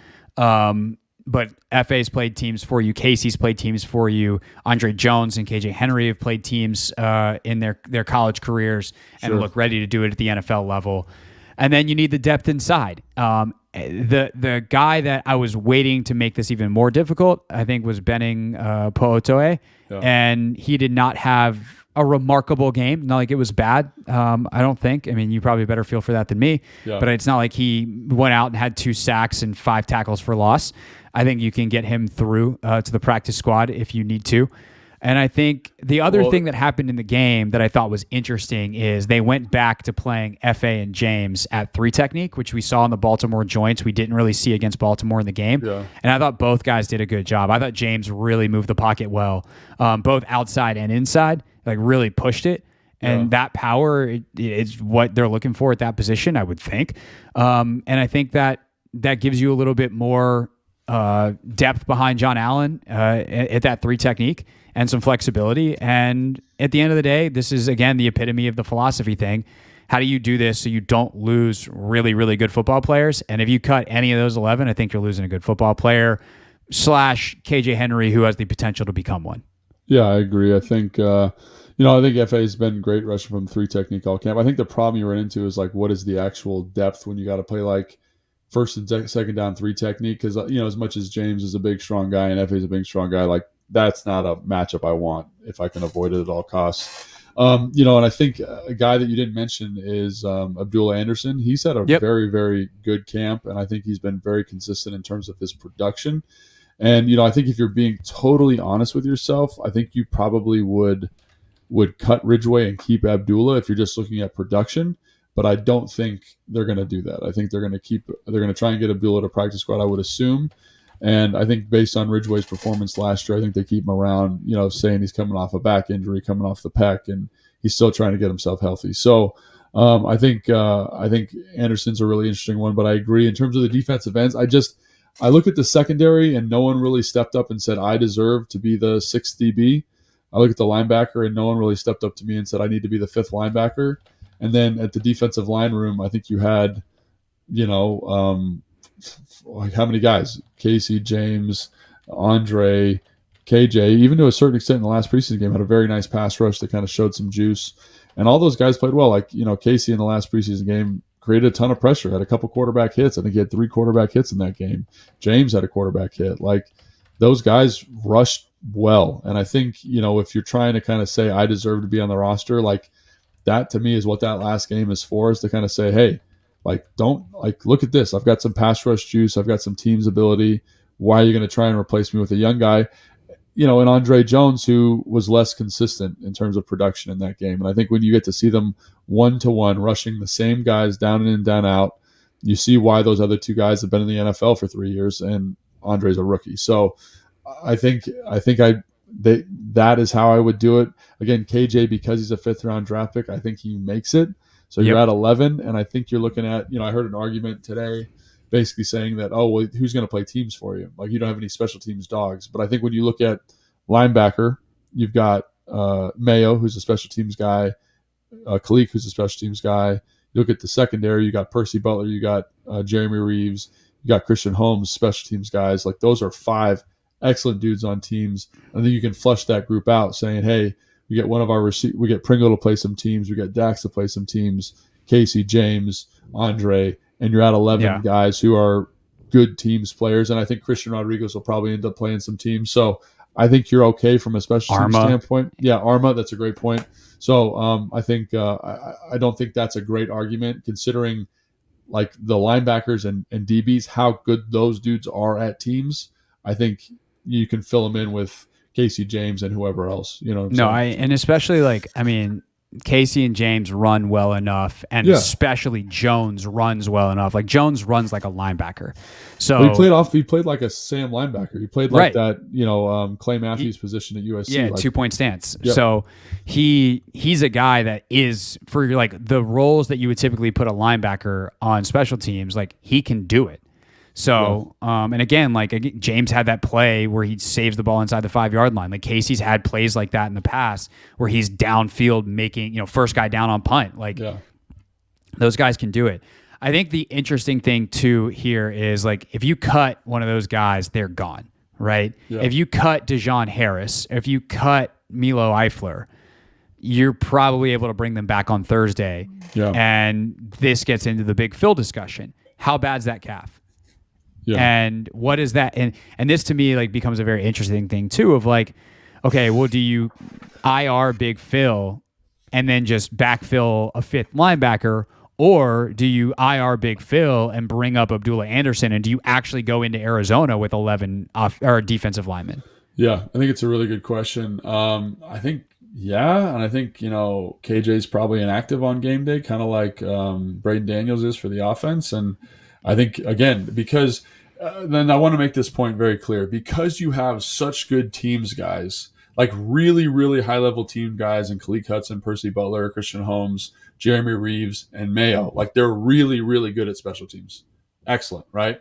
But FA's played teams for you. Casey's played teams for you. Andre Jones and KJ Henry have played teams in their college careers and look ready to do it at the NFL level. And then you need the depth inside. The guy that I was waiting to make this even more difficult, I think, was Benning Po'oto'e. Yeah. And he did not have a remarkable game. Not like it was bad, I don't think. I mean, you probably better feel for that than me. Yeah. But it's not like he went out and had 2 sacks and 5 tackles for loss. I think you can get him through to the practice squad if you need to. And I think the other thing that happened in the game that I thought was interesting is they went back to playing FA and James at 3 technique, which we saw in the Baltimore joints. We didn't really see against Baltimore in the game. Yeah. And I thought both guys did a good job. I thought James really moved the pocket well, both outside and inside, like really pushed it. And that power is what they're looking for at that position, I would think. And I think that gives you a little bit more depth behind John Allen at that 3 technique and some flexibility. And at the end of the day, this is, again, the epitome of the philosophy thing. How do you do this so you don't lose really, really good football players? And if you cut any of those 11, I think you're losing a good football player. slash KJ Henry, who has the potential to become one. Yeah, I agree. I think, I think FA has been great rushing from 3 technique all camp. I think the problem you run into is like, what is the actual depth when you got to play like first and second down 3 technique? Because, as much as James is a big, strong guy and FA is a big, strong guy, like that's not a matchup I want if I can avoid it at all costs. And I think a guy that you didn't mention is Abdullah Anderson. He's had a very, very good camp, and I think he's been very consistent in terms of his production. And, I think if you're being totally honest with yourself, I think you probably would cut Ridgeway and keep Abdullah if you're just looking at production. But I don't think they're going to do that. I think they're going to try and get Abdullah to practice squad, I would assume. And I think based on Ridgeway's performance last year, I think they keep him around, saying he's coming off a back injury, coming off the pec, and he's still trying to get himself healthy. So I think Anderson's a really interesting one, but I agree in terms of the defensive ends. I look at the secondary and no one really stepped up and said, I deserve to be the 6th DB. I look at the linebacker and no one really stepped up to me and said, I need to be the 5th linebacker. And then at the defensive line room, I think you had, like how many guys? Casey, James, Andre, KJ, even to a certain extent in the last preseason game, had a very nice pass rush that kind of showed some juice. And all those guys played well. Like, Casey in the last preseason game created a ton of pressure, had a couple quarterback hits. I think he had 3 quarterback hits in that game. James had a quarterback hit. Like, those guys rushed well. And I think, if you're trying to kind of say, I deserve to be on the roster, like that to me is what that last game is for, is to kind of say, hey, like, don't, like, look at this. I've got some pass rush juice. I've got some team's ability. Why are you going to try and replace me with a young guy? And Andre Jones, who was less consistent in terms of production in that game. And I think when you get to see them one-to-one rushing the same guys down in and down out, you see why those other 2 guys have been in the NFL for 3 years, and Andre's a rookie. So I think that is how I would do it. Again, KJ, because he's a 5th-round draft pick, I think he makes it. So you're at 11, and I think you're looking at, I heard an argument today basically saying that, oh, well, who's going to play teams for you? Like, you don't have any special teams dogs. But I think when you look at linebacker, you've got Mayo, who's a special teams guy, Kalik, who's a special teams guy. You look at the secondary, you got Percy Butler, you got Jeremy Reeves, you got Christian Holmes, special teams guys. Like, those are 5 excellent dudes on teams. I think you can flush that group out saying, hey, we get one of our we get Pringle to play some teams, we get Dax to play some teams, Casey, James, Andre, and you're at 11 guys who are good teams players. And I think Christian Rodriguez will probably end up playing some teams. So I think you're okay from a special team standpoint. Yeah, Arma, that's a great point. So I think I don't think that's a great argument considering like the linebackers and DBs, how good those dudes are at teams. I think you can fill them in with Casey, James, and whoever else. And especially Casey and James run well enough, and especially Jones runs well enough. Like, Jones runs like a linebacker. So he played like a Sam linebacker. He played like that, Clay Matthews position at USC. Yeah, 2-point stance. Yep. So he's a guy that is, for like the roles that you would typically put a linebacker on special teams, like he can do it. So, and again, James had that play where he saves the ball inside the 5-yard line. Like, Casey's had plays like that in the past where he's downfield making, first guy down on punt. Those guys can do it. I think the interesting thing too here is, like, if you cut one of those guys, they're gone, right? Yeah. If you cut Dejon Harris, if you cut Milo Eifler, you're probably able to bring them back on Thursday. Yeah. And this gets into the big Phil discussion. How bad's that calf? Yeah. And what is that? And this to me becomes a very interesting thing too, of okay, well, do you IR Big Phil and then just backfill a 5th linebacker, or do you IR Big Phil and bring up Abdullah Anderson, and do you actually go into Arizona with 11 defensive linemen? Yeah, I think it's a really good question. I think and I think KJ's probably inactive on game day, kind of like Braden Daniels is for the offense. And I think, again, because then I want to make this point very clear, because you have such good teams guys, like really, really high-level team guys in Kalik Hudson, Percy Butler, Christian Holmes, Jeremy Reeves, and Mayo. Like, they're really, really good at special teams. Excellent, right?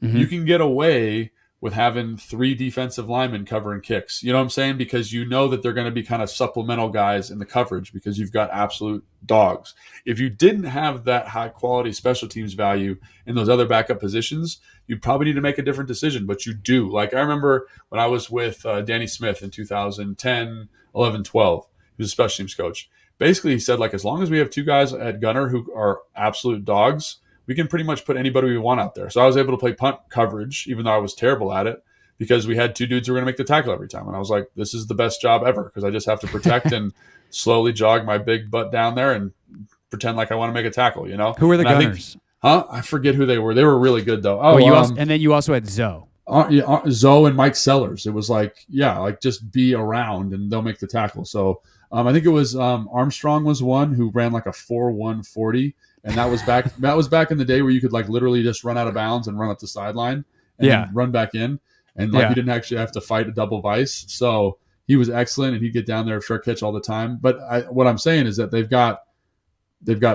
Mm-hmm. You can get away with having 3 defensive linemen covering kicks. You know what I'm saying? Because you know that they're going to be kind of supplemental guys in the coverage because you've got absolute dogs. If you didn't have that high quality special teams value in those other backup positions, you probably need to make a different decision, but you do. Like I remember when I was with Danny Smith in 2010, 11, 12, he was a special teams coach. Basically, he said, like, as long as we have two guys at gunner who are absolute dogs, we can pretty much put anybody we want out there. So I was able to play punt coverage, even though I was terrible at it, because we had two dudes who were going to make the tackle every time. And I was like, this is the best job ever, because I just have to protect and slowly jog my big butt down there and pretend like I want to make a tackle, you know? Who were the gunners? I forget who they were. They were really good, though. And then you also had Zoe. Zoe and Mike Sellers. It was like, just be around and they'll make the tackle. So I think it was Armstrong was one who ran like a 4.140, and that was back in the day where you could like literally just run out of bounds and run up the sideline and then run back in, and like you didn't actually have to fight a double vice. So he was excellent, and he'd get down there fair catch all the time. But what I'm saying is that they've got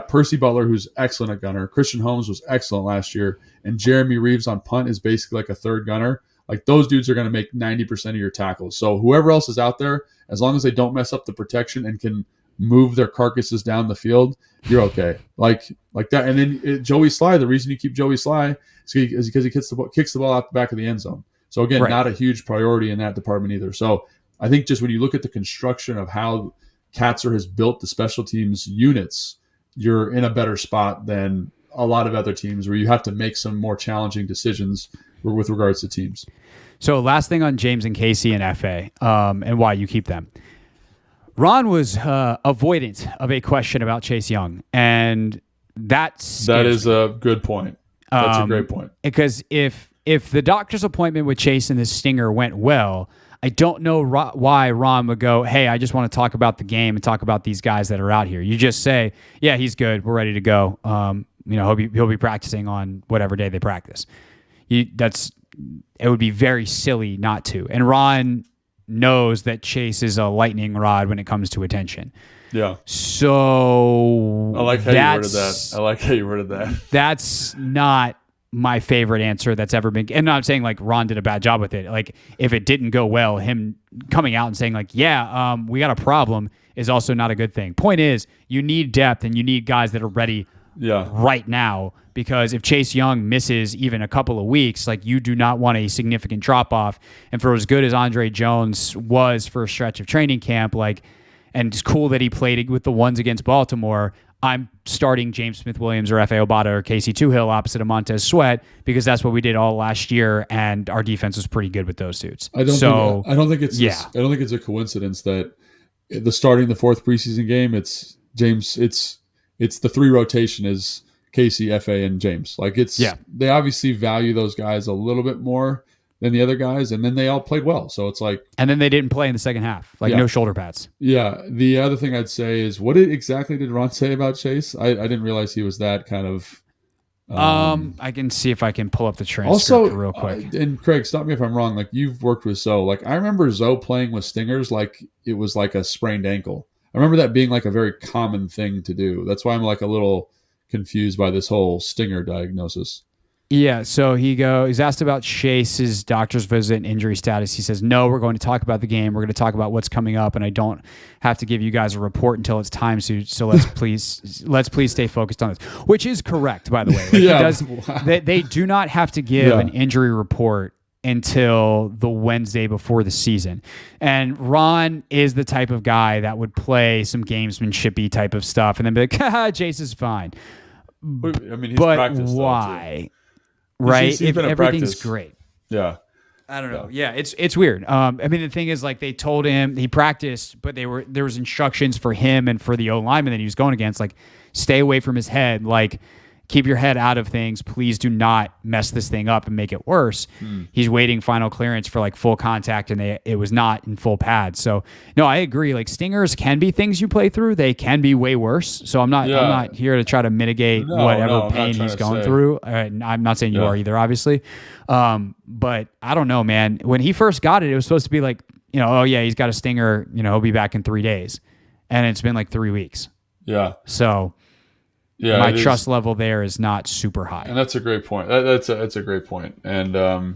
Percy Butler, who's excellent at gunner. Christian Holmes was excellent last year, and Jeremy Reeves on punt is basically like a third gunner. Like those dudes are going to make 90% of your tackles. So whoever else is out there, as long as they don't mess up the protection and can move their carcasses down the field, you're okay. Like that. And then Joey Sly, the reason you keep Joey Sly is because he kicks the ball out the back of the end zone. So again, not a huge priority in that department either. So I think just when you look at the construction of how Katzer has built the special teams units, you're in a better spot than a lot of other teams where you have to make some more challenging decisions with regards to teams. So last thing on James and Casey and FA and why you keep them. Ron was avoidant of a question about Chase Young, and that is a good point. That's a great point. Because if the doctor's appointment with Chase and this stinger went well, I don't know why Ron would go, hey, I just want to talk about the game and talk about these guys that are out here. You just say, yeah, he's good. We're ready to go. He'll be practicing on whatever day they practice. It would be very silly not to. And Ron knows that Chase is a lightning rod when it comes to attention. Yeah. So I like how you worded that. That's not my favorite answer that's ever been. And I'm saying like Ron did a bad job with it. Like if it didn't go well, him coming out and saying like, we got a problem is also not a good thing. Point is, you need depth and you need guys that are ready right now, because if Chase Young misses even a couple of weeks, like you do not want a significant drop off. And for as good as Andre Jones was for a stretch of training camp, and it's cool that he played with the ones against Baltimore, I'm starting James Smith-Williams or F.A. Obata or Casey Toohill opposite of Montez Sweat, because that's what we did all last year, and our defense was pretty good with those dudes. I don't think it's a coincidence that the fourth preseason game, it's James. It's the three rotation is Casey, F.A., and James. They obviously value those guys a little bit more than the other guys, and then they all played well. So it's like... And then they didn't play in the second half. No shoulder pads. Yeah. The other thing I'd say is, what exactly did Ron say about Chase? I didn't realize he was that kind of... I can see if I can pull up the transcript real quick. And Craig, stop me if I'm wrong. Like, you've worked with Zoe. Like, I remember Zoe playing with stingers like it was like a sprained ankle. I remember that being like a very common thing to do. That's why I'm like a little confused by this whole stinger diagnosis. Yeah, so he's asked about Chase's doctor's visit and injury status. He says, no, we're going to talk about the game. We're going to talk about what's coming up, and I don't have to give you guys a report until it's time to. So let's please stay focused on this, which is correct, by the way. They do not have to give an injury report until the Wednesday before the season. And Ron is the type of guy that would play some gamesmanship-y type of stuff and then be like, Chase is fine. I mean, he's but practiced, why? Right? He's if everything's practice. Great. Yeah. I don't know. Yeah, it's weird. I mean, the thing is, like, they told him he practiced, but there was instructions for him and for the O lineman that he was going against, like, stay away from his head, like, keep your head out of things. Please do not mess this thing up and make it worse. He's waiting final clearance for like full contact, and it was not in full pads. So no, I agree. Like, stingers can be things you play through. They can be way worse. So I'm not here to try to mitigate whatever pain he's going through. I'm not saying you are either, obviously. But I don't know, man. When he first got it, it was supposed to be like, he's got a stinger. He'll be back in 3 days, and it's been like 3 weeks. Yeah. So. Yeah, my trust level there is not super high, and that's a great point. That's a great point. And I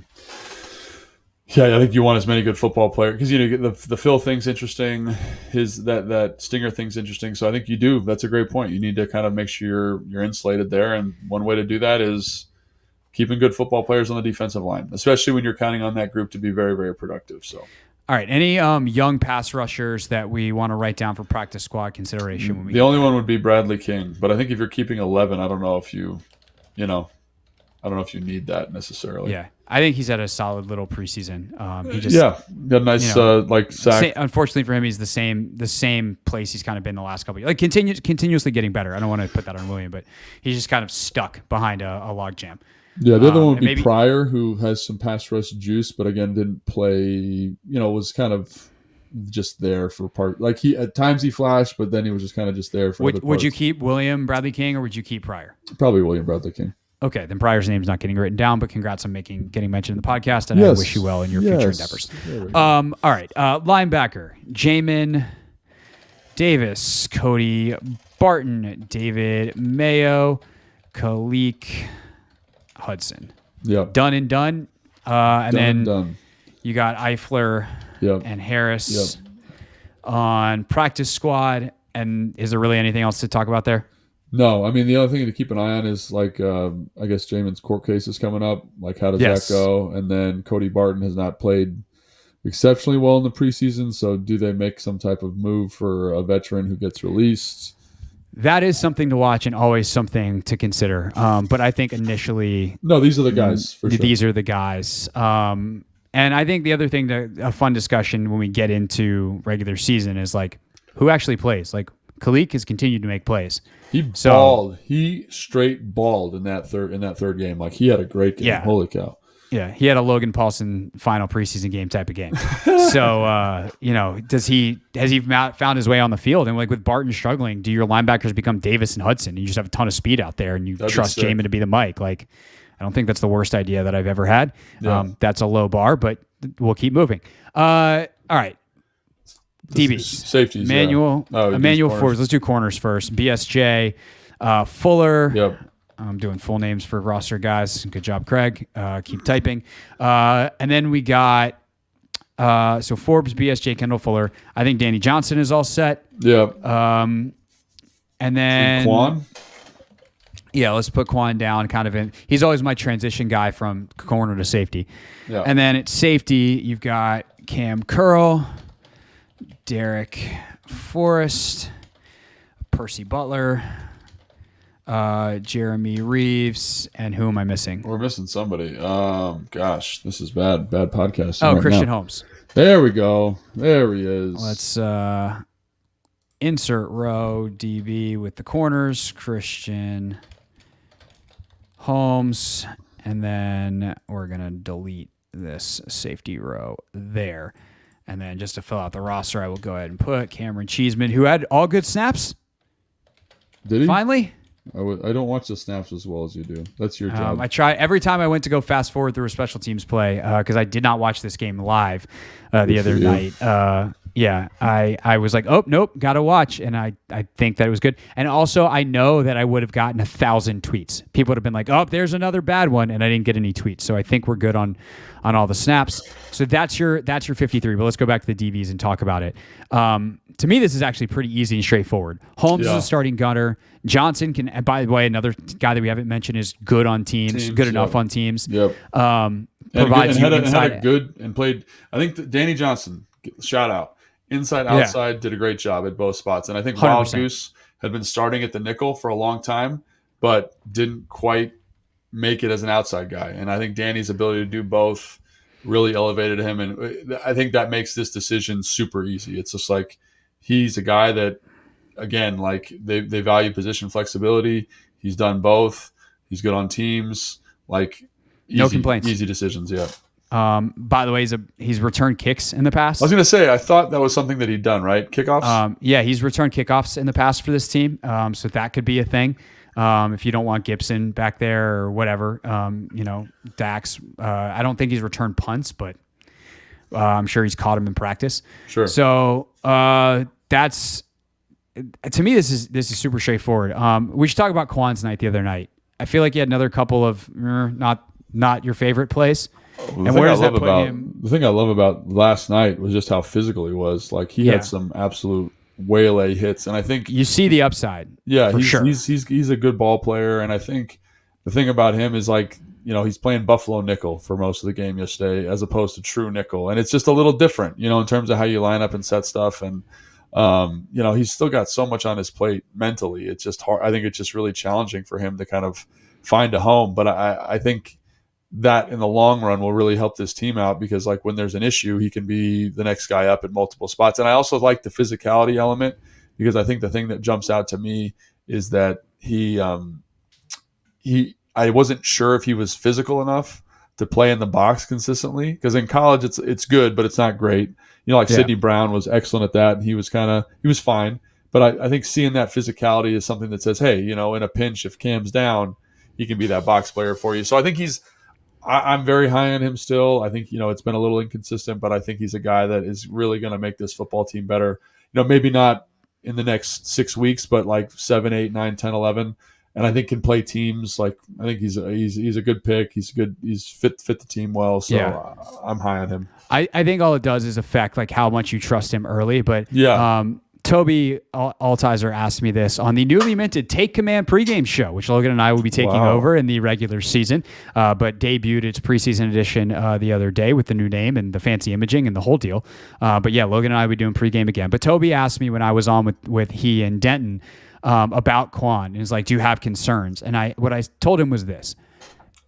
think you want as many good football players because the Phil thing's interesting, that stinger thing's interesting. So I think you do. That's a great point. You need to kind of make sure you're insulated there, and one way to do that is keeping good football players on the defensive line, especially when you're counting on that group to be very, very productive. So. All right. Any young pass rushers that we want to write down for practice squad consideration? When we the only one would be Bradley King, but I think if you're keeping 11, I don't know if you need that necessarily. Yeah, I think he's had a solid little preseason. He just got a nice sack. Unfortunately for him, he's the same place he's kind of been the last couple of years. Like continuously getting better. I don't want to put that on William, but he's just kind of stuck behind a log jam. Yeah, the other one would be Pryor, who has some pass rush juice, but again didn't play. Was kind of just there for part. Like at times he flashed, but then he was just kind of just there for. Would you keep William Bradley King or would you keep Pryor? Probably William Bradley King. Okay, then Pryor's name's not getting written down, but congrats on getting mentioned in the podcast, and I wish you well in your future endeavors. All right, linebacker Jamin Davis, Cody Barton, David Mayo, Kalik Hudson. Yep. Done and done. And then done. You got Eifler and Harris on practice squad. And is there really anything else to talk about there? No, I mean, the other thing to keep an eye on is I guess Jamin's court case is coming up. Like, how does that go? And then Cody Barton has not played exceptionally well in the preseason. So do they make some type of move for a veteran who gets released? That is something to watch and always something to consider. But I think initially... No, these are the guys, for sure. These are the guys. And I think the other thing, a fun discussion when we get into regular season is, like, who actually plays? Like, Kalik has continued to make plays. He balled. He straight balled in that third game. Like, he had a great game. Yeah. Holy cow. Yeah, he had a Logan Paulsen final preseason game type of game. So, has he found his way on the field? And like with Barton struggling, do your linebackers become Davis and Hudson? And you just have a ton of speed out there, and you trust Jamin to be the Mike. Like, I don't think that's the worst idea that I've ever had. Yeah. That's a low bar, but we'll keep moving. All right. DBs. Safeties. Emmanuel Forbes. Let's do corners first. BSJ, Fuller. Yep. I'm doing full names for roster guys. Good job, Craig. Keep typing. And then we got Forbes, BSJ, Kendall Fuller. I think Danny Johnson is all set. Yep. And then Quan. Yeah, let's put Quan down. Kind of in. He's always my transition guy from corner to safety. Yeah. And then at safety, you've got Cam Curl, Derek Forrest, Percy Butler. Jeremy Reeves, and who am I missing? We're missing somebody. Gosh, this is bad podcasting. Oh, right Christian now. Holmes. There we go. There he is. Let's insert row DB with the corners. Christian Holmes, and then we're gonna delete this safety row there, and then just to fill out the roster, I will go ahead and put Cameron Cheeseman, who had all good snaps. Did he? Finally. I don't watch the snaps as well as you do. That's your job. I try every time I went to go fast forward through a special teams play because I did not watch this game live the other night. I was like, oh, nope, got to watch. And I think that it was good. And also, I know that I would have gotten 1,000 tweets. People would have been like, oh, there's another bad one. And I didn't get any tweets. So I think we're good on all the snaps. So that's your 53. But let's go back to the DBs and talk about it. To me, this is actually pretty easy and straightforward. Holmes is a starting gunner. Johnson can, and by the way, another guy that we haven't mentioned is good on teams good enough on teams. Yep. Provides you inside. Played. I think that Danny Johnson, shout out, inside, outside, did a great job at both spots. And I think 100%. Wild Goose had been starting at the nickel for a long time, but didn't quite make it as an outside guy. And I think Danny's ability to do both really elevated him. And I think that makes this decision super easy. It's just like, he's a guy that, again, like they value position flexibility. He's done both. He's good on teams. Like, no complaints. Easy decisions, yeah. By the way, he's returned kicks in the past. I was going to say, I thought that was something that he'd done, right? Kickoffs? He's returned kickoffs in the past for this team. So that could be a thing. If you don't want Gibson back there or whatever, Dax. I don't think he's returned punts, but I'm sure he's caught him in practice. Sure. So that's, to me, this is super straightforward. We should talk about Quan's night the other night. I feel like he had another couple of not your favorite plays. And where does that put him? The thing I love about last night was just how physical he was. Like, he had some absolute waylay hits, and I think you see the upside. Yeah, he's a good ball player, and I think the thing about him is, like, he's playing Buffalo nickel for most of the game yesterday as opposed to true nickel. And it's just a little different, in terms of how you line up and set stuff. And, he's still got so much on his plate mentally. It's just hard. I think it's just really challenging for him to kind of find a home. But I think that in the long run will really help this team out, because like when there's an issue, he can be the next guy up at multiple spots. And I also like the physicality element, because I think the thing that jumps out to me is that I wasn't sure if he was physical enough to play in the box consistently, because in college it's good, but it's not great. Sidney Brown was excellent at that, and he was fine. But I think seeing that physicality is something that says, hey, in a pinch, if Cam's down, he can be that box player for you. So I think I'm very high on him still. I think, it's been a little inconsistent, but I think he's a guy that is really going to make this football team better. Maybe not in the next 6 weeks, but like 7, 8, 9, 10, 11. And I think can play teams. Like, I think he's a good pick. He's good. He's fit the team well. So I'm high on him. I think all it does is affect like how much you trust him early. But Toby Altizer asked me this on the newly minted Take Command pregame show, which Logan and I will be taking over in the regular season, but debuted its preseason edition the other day with the new name and the fancy imaging and the whole deal. But yeah, Logan and I will be doing pregame again. But Toby asked me when I was on with he and Denton about Quan, and he's like, do you have concerns? And what I told him was this: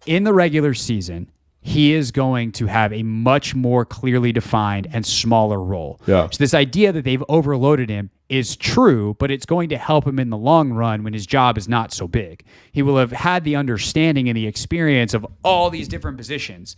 in the regular season, he is going to have a much more clearly defined and smaller role. Yeah. So this idea that they've overloaded him is true, but it's going to help him in the long run when his job is not so big. He will have had the understanding and the experience of all these different positions,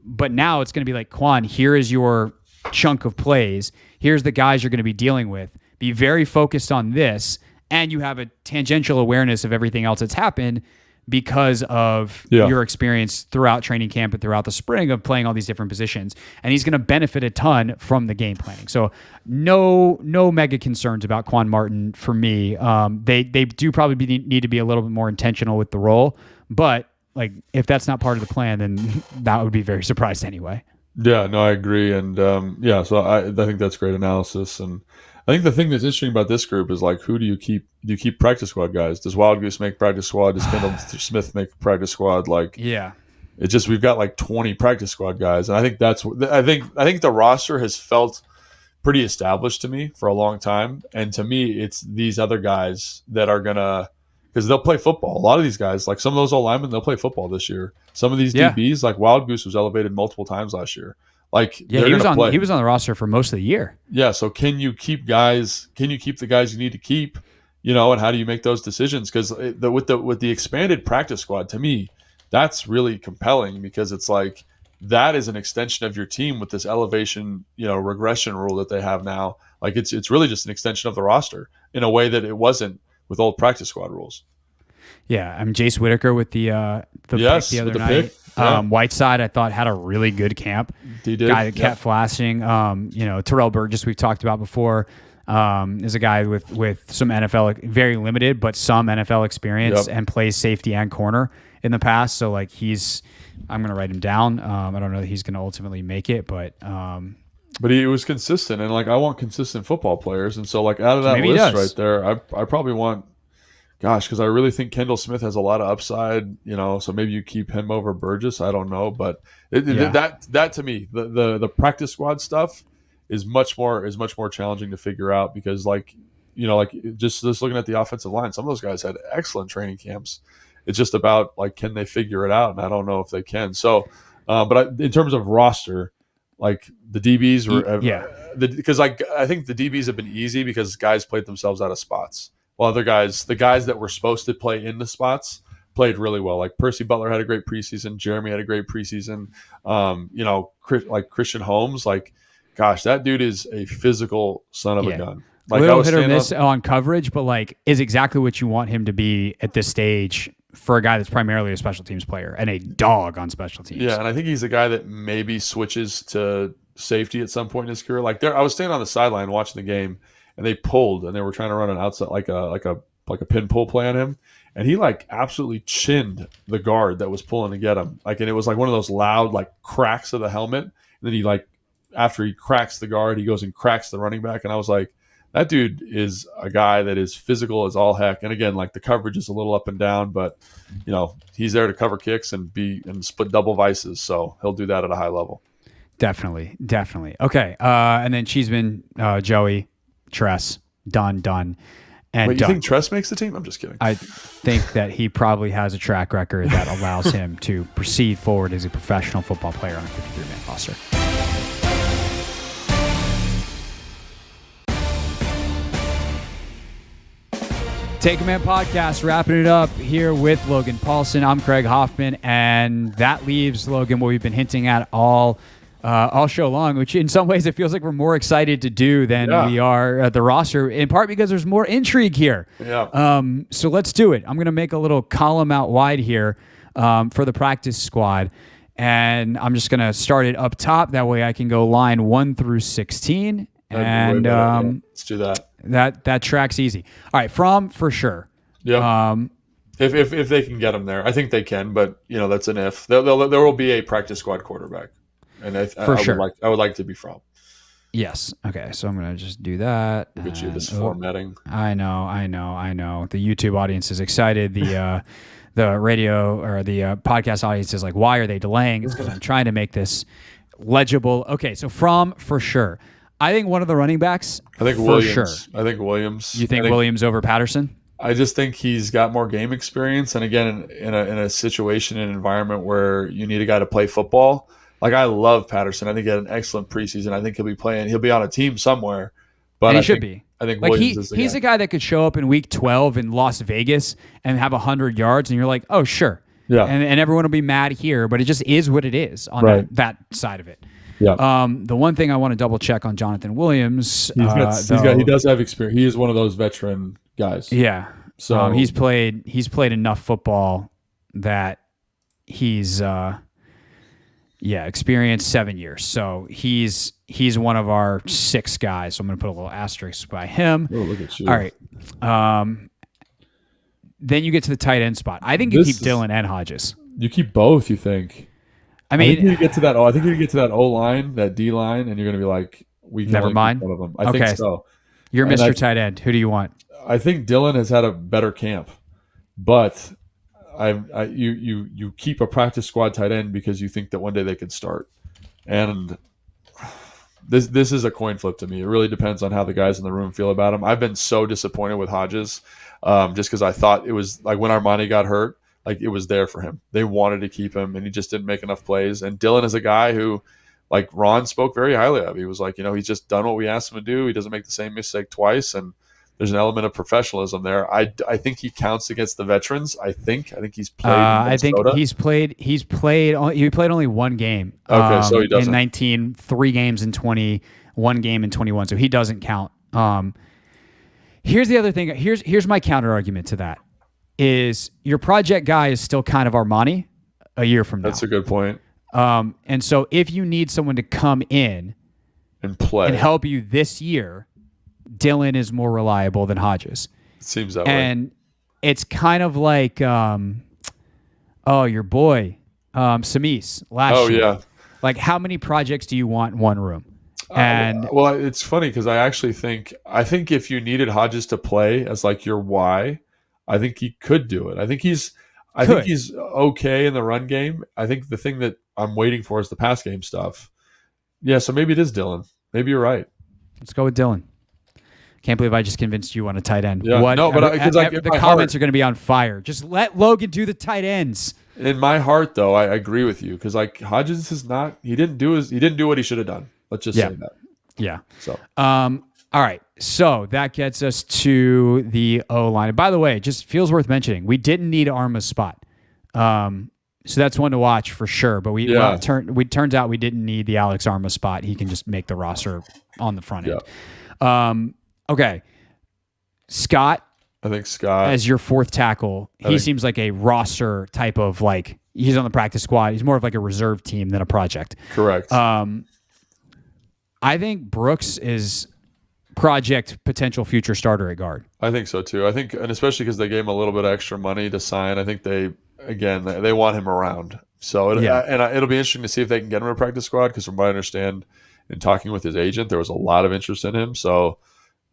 but now it's going to be like, Quan, here is your chunk of plays. Here's the guys you're going to be dealing with. Be very focused on this, and you have a tangential awareness of everything else that's happened because of your experience throughout training camp and throughout the spring of playing all these different positions. And he's going to benefit a ton from the game planning. So no mega concerns about Quan Martin for me. They do probably need to be a little bit more intentional with the role, but like if that's not part of the plan, then that would be very surprised anyway. Yeah, no, I agree. And so I think that's great analysis. And I think the thing that's interesting about this group is like, who do you keep? Do you keep practice squad guys? Does Wild Goose make practice squad? Does Kendall Smith make practice squad? Like, it's just we've got like 20 practice squad guys, and I think I think the roster has felt pretty established to me for a long time. And to me, it's these other guys that are gonna, because they'll play football. A lot of these guys, like some of those old linemen, they'll play football this year. Some of these DBs, like Wild Goose was elevated multiple times last year. Like, he was on the roster for most of the year. Yeah, so can you keep the guys you need to keep, and how do you make those decisions? Because with the expanded practice squad, to me, that's really compelling, because it's like that is an extension of your team with this elevation, regression rule that they have now. Like it's really just an extension of the roster in a way that it wasn't with old practice squad rules. Yeah, I mean, Jace Whitaker with the pick the other night. Whiteside, I thought, had a really good camp. He did. Guy that kept flashing. Terrell Burgess, we've talked about before, is a guy with some NFL, very limited, but some NFL experience and plays safety and corner in the past. So, like, I'm going to write him down. I don't know that he's going to ultimately make it, but he was consistent. And, like, I want consistent football players. And so, like, out of that list right there, I probably want, because I really think Kendall Smith has a lot of upside, so maybe you keep him over Burgess. I don't know. But that to me, the practice squad stuff is much more challenging to figure out, because just looking at the offensive line, some of those guys had excellent training camps. It's just about like, can they figure it out? And I don't know if they can. So, in terms of roster, like the DBs were, because I think the DBs have been easy because guys played themselves out of spots. Well, other guys, the guys that were supposed to play in the spots, played really well. Like Percy Butler had a great preseason. Jeremy had a great preseason. Like Christian Holmes, like, gosh, that dude is a physical son of a gun. Like, little hit or miss on coverage, but like is exactly what you want him to be at this stage for a guy that's primarily a special teams player and a dog on special teams. Yeah, and I think he's a guy that maybe switches to safety at some point in his career. Like I was standing on the sideline watching the game, and they pulled, and they were trying to run an outside like a pin pull play on him, and he like absolutely chinned the guard that was pulling to get him. Like, and it was like one of those loud like cracks of the helmet. And then he, like, after he cracks the guard, he goes and cracks the running back, and I was like, That dude is a guy that is physical as all heck. And again, like the coverage is a little up and down, but he's there to cover kicks and split double vices. So he'll do that at a high level. Definitely. Okay. And then Cheeseman, Joey, Tress, done. And wait, you think Tress makes the team? I'm just kidding. I think that he probably has a track record that allows him to proceed forward as a professional football player on a 53-man roster. Take a Man podcast, wrapping it up here with Logan Paulsen. I'm Craig Hoffman, and that leaves, Logan, what we've been hinting at all show long, which in some ways it feels like we're more excited to do than we are at the roster, in part because there's more intrigue here. Yeah. So let's do it. I'm going to make a little column out wide here for the practice squad, and I'm just going to start it up top. That way I can go line 1 through 16. And let's do that. That track's easy. All right, for sure. Yeah. If they can get him there, I think they can. But that's an if. There will be a practice squad quarterback, and I would like to be from. Yes. Okay. So I'm gonna just do that. Look at you, this formatting. I know. The YouTube audience is excited. The the radio or the podcast audience is like, why are they delaying? It's because I'm trying to make this legible. Okay. So for sure. I think one of the running backs. I think Williams. For sure. I think Williams. You think Williams over Patterson? I just think he's got more game experience, and again, in a situation, an environment where you need a guy to play football. Like I love Patterson. I think he had an excellent preseason. I think he'll be playing. He'll be on a team somewhere. But he should be. I think like Williams he's a guy that could show up in week 12 in Las Vegas and have 100 yards, and you're like, oh sure, yeah. And everyone will be mad here, but it just is what it is on that side of it. Yeah. The one thing I want to double check on Jonathan Williams, he does have experience. He is one of those veteran guys. Yeah. So he's played enough football that he's experienced 7 years. So he's one of our 6 guys. So I'm going to put a little asterisk by him. Oh, look at you. All right. Then you get to the tight end spot. I think you keep Dillon and Hodges. You keep both, you think? I think you get to that. I think you get to that O line, that D line, and you're going to be like, "We can never mind." One of them. I think so. You're Mr. Tight End. Who do you want? I think Dillon has had a better camp, but you keep a practice squad tight end because you think that one day they could start, and this is a coin flip to me. It really depends on how the guys in the room feel about him. I've been so disappointed with Hodges, just because I thought it was like when Armani got hurt. Like it was there for him. They wanted to keep him, and he just didn't make enough plays. And Dillon is a guy who, like Ron spoke very highly of. He was like, he's just done what we asked him to do. He doesn't make the same mistake twice, and there's an element of professionalism there. I think he counts against the veterans. I think he's played. I think he played only one game. Okay, so he doesn't. In 3 games in 20, 1 game in 21. So he doesn't count. Here's the other thing. Here's my counter argument to that. Is your project guy is still kind of Armani a year from now. That's a good point. And so if you need someone to come in and play and help you this year, Dillon is more reliable than Hodges. It seems that way. And it's kind of like, your boy, Samis last year. Yeah. Like how many projects do you want in one room? And well, it's funny because I think if you needed Hodges to play as like your Y, I think he could do it. I think he's okay in the run game. I think the thing that I'm waiting for is the pass game stuff. Yeah, so maybe it is Dillon. Maybe you're right. Let's go with Dillon. Can't believe I just convinced you on a tight end. Yeah, the comments are going to be on fire. Just let Logan do the tight ends. In my heart, though, I agree with you because like Hodges is not. He didn't do what he should have done. Let's just say that. Yeah. So. All right. So that gets us to the O-line. And by the way, just feels worth mentioning, we didn't need Arma's spot. So that's one to watch for sure. But turns out we didn't need the Alex Arma spot. He can just make the roster on the front end. Okay. Scott. I think Scott. As your 4th tackle, he seems like a roster type of like, he's on the practice squad. He's more of like a reserve team than a project. Correct. I think Brooks is project potential future starter at guard. I think so too. And especially because they gave him a little bit of extra money to sign. I think they want him around. So it'll be interesting to see if they can get him a practice squad because from what I understand in talking with his agent, there was a lot of interest in him. So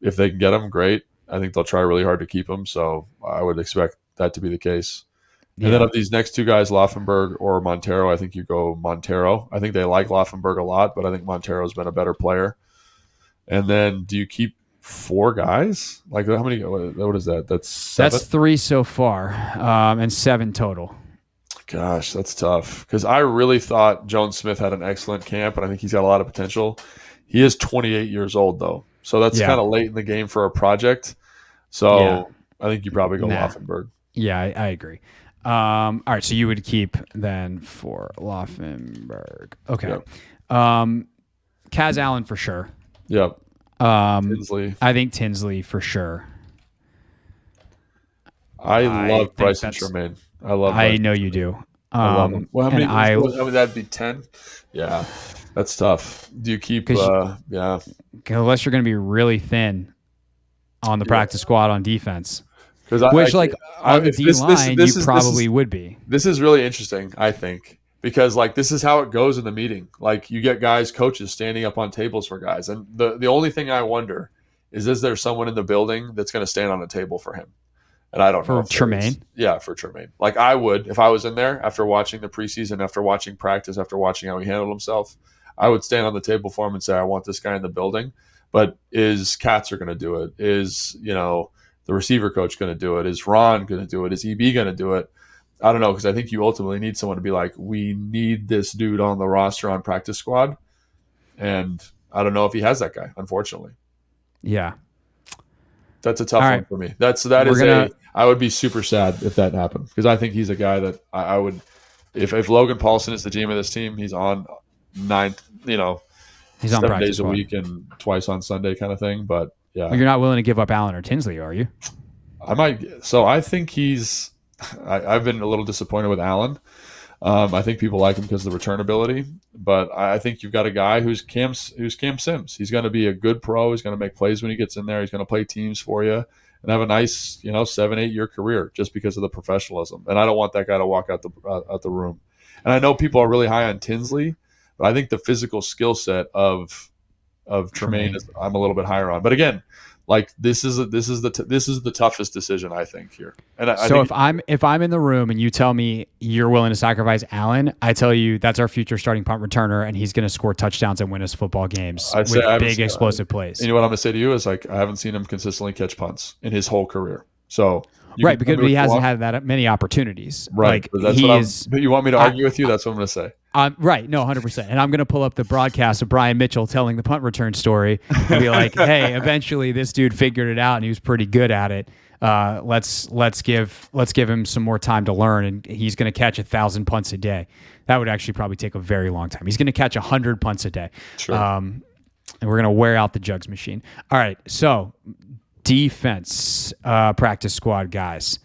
if they can get him, great. I think they'll try really hard to keep him. So I would expect that to be the case. And then of these next two guys, Laufenberg or Montero, I think you go Montero. I think they like Laufenberg a lot, but I think Montero's been a better player. And then do you keep 4 guys? Like how many? What is that? That's 7? That's 3 so far, and 7 total. Gosh, that's tough. Because I really thought Jones Smith had an excellent camp, and I think he's got a lot of potential. He is 28 years old, though. So that's kind of late in the game for a project. So I think you probably go Laufenberg. Yeah, I agree. All right, so you would keep then for Laufenberg. Okay. Yep. Kaz Allen for sure. Yep. Tinsley. I think Tinsley for sure. I love Bryson Tremaine. I know you do. I love him. Well, how many that'd be 10? Yeah. That's tough. Do you keep unless you're going to be really thin on the practice squad on defense. On the D-line, you probably would be. This is really interesting, I think, because like this is how it goes in the meeting. Like you get coaches standing up on tables for guys, and the only thing I wonder is there someone in the building that's going to stand on a table for him? And I don't know. For Tremaine? Yeah, for Tremaine. Like I would, if I was in there after watching the preseason, after watching practice, after watching how he handled himself, I would stand on the table for him and say, I want this guy in the building. But is Katzer going to do it? Is, the receiver coach going to do it? Is Ron going to do it? Is EB going to do it? I don't know, because I think you ultimately need someone to be like, we need this dude on the roster on practice squad. And I don't know if he has that guy, unfortunately. Yeah. That's a tough one for me. I would be super sad if that happened, because I think he's a guy that I would, if Logan Paulsen is the GM of this team, he's on 9, he's on 7 days a week and twice on Sunday kind of thing. But yeah, you're not willing to give up Allen or Tinsley, are you? I might. So I think I've been a little disappointed with Allen. I think people like him because of the return ability, but I think you've got a guy who's Cam Sims. He's going to be a good pro. He's going to make plays when he gets in there. He's going to play teams for you and have a nice, 7-8 year career just because of the professionalism. And I don't want that guy to walk out the room. And I know people are really high on Tinsley, but I think the physical skill set of Tremaine I'm a little bit higher on. But again, like this is the toughest decision I think here. And if I'm in the room and you tell me you're willing to sacrifice Allen, I tell you that's our future starting punt returner, and he's going to score touchdowns and win us football games with big explosive plays. And you know what I'm going to say to you is I haven't seen him consistently catch punts in his whole career. So because he hasn't had that many opportunities. Right. Like, but you want me to argue with you? That's what I'm going to say. Right. No, 100%. And I'm going to pull up the broadcast of Brian Mitchell telling the punt return story and be like, hey, eventually this dude figured it out and he was pretty good at it. Let's give him some more time to learn, and he's going to catch 1,000 punts a day. That would actually probably take a very long time. He's going to catch 100 punts a day. Sure. And we're going to wear out the jugs machine. All right. So defense, practice squad guys.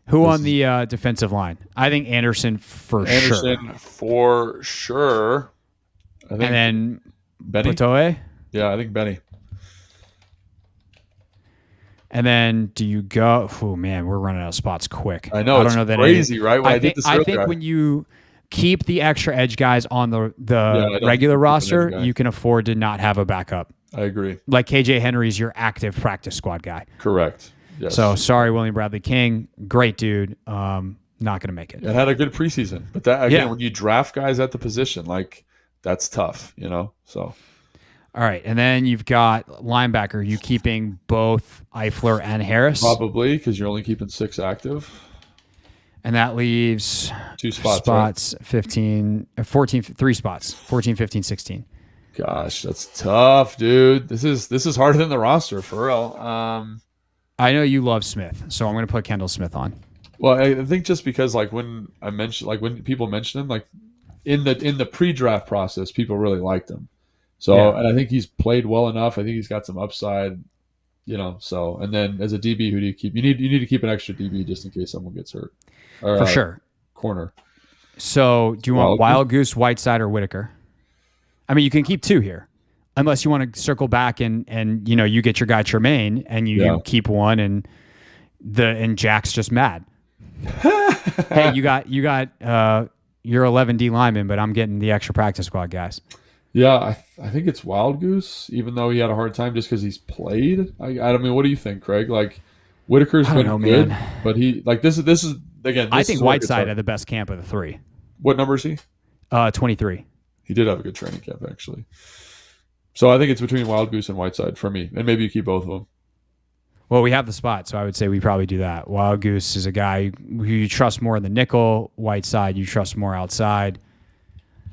Who on the defensive line? I think Anderson for sure. I think and then Benny. Platoe? Yeah, I think Benny. And then do you go? Oh man, we're running out of spots quick. I know. I don't know that crazy, right? I think when you keep the extra edge guys on the regular roster, you can afford to not have a backup. I agree. Like KJ Henry's your active practice squad guy. Correct. Yes. So sorry, William Bradley King, great dude. Not going to make it. It had a good preseason, but that again, when you draft guys at the position, like that's tough, So, all right, and then you've got linebacker. You keeping both Eifler and Harris? Probably, because you're only keeping 6 active, and that leaves 2 spots. Right? 15, 14, 3 spots. 14, 15, 16. Gosh, that's tough, dude. This is harder than the roster for real. I know you love Smith, so I'm going to put Kendall Smith on. Well, I think just because when people mention him, in the pre-draft process, people really liked him. So, and I think he's played well enough. I think he's got some upside, So, and then as a DB, who do you keep? You need to keep an extra DB just in case someone gets hurt. For sure. Corner. So, do you want Wild Goose, Whiteside, or Whitaker? I mean, you can keep 2 here. Unless you want to circle back and you get your guy Tremaine and you keep one and Jack's just mad. Hey, you got your 11 D linemen, but I'm getting the extra practice squad guys. Yeah, I think it's Wild Goose, even though he had a hard time just because he's played. I mean, what do you think, Craig? Like, Whitaker's I don't been know, good, man. but he like this is again. I This think is where it gets Whiteside hard. had the best camp of the three. What number is he? 23. He did have a good training camp actually. So I think it's between Wild Goose and Whiteside for me, and maybe you keep both of them. Well, we have the spot, so I would say we probably do that. Wild Goose is a guy who you trust more in the nickel. Whiteside, you trust more outside.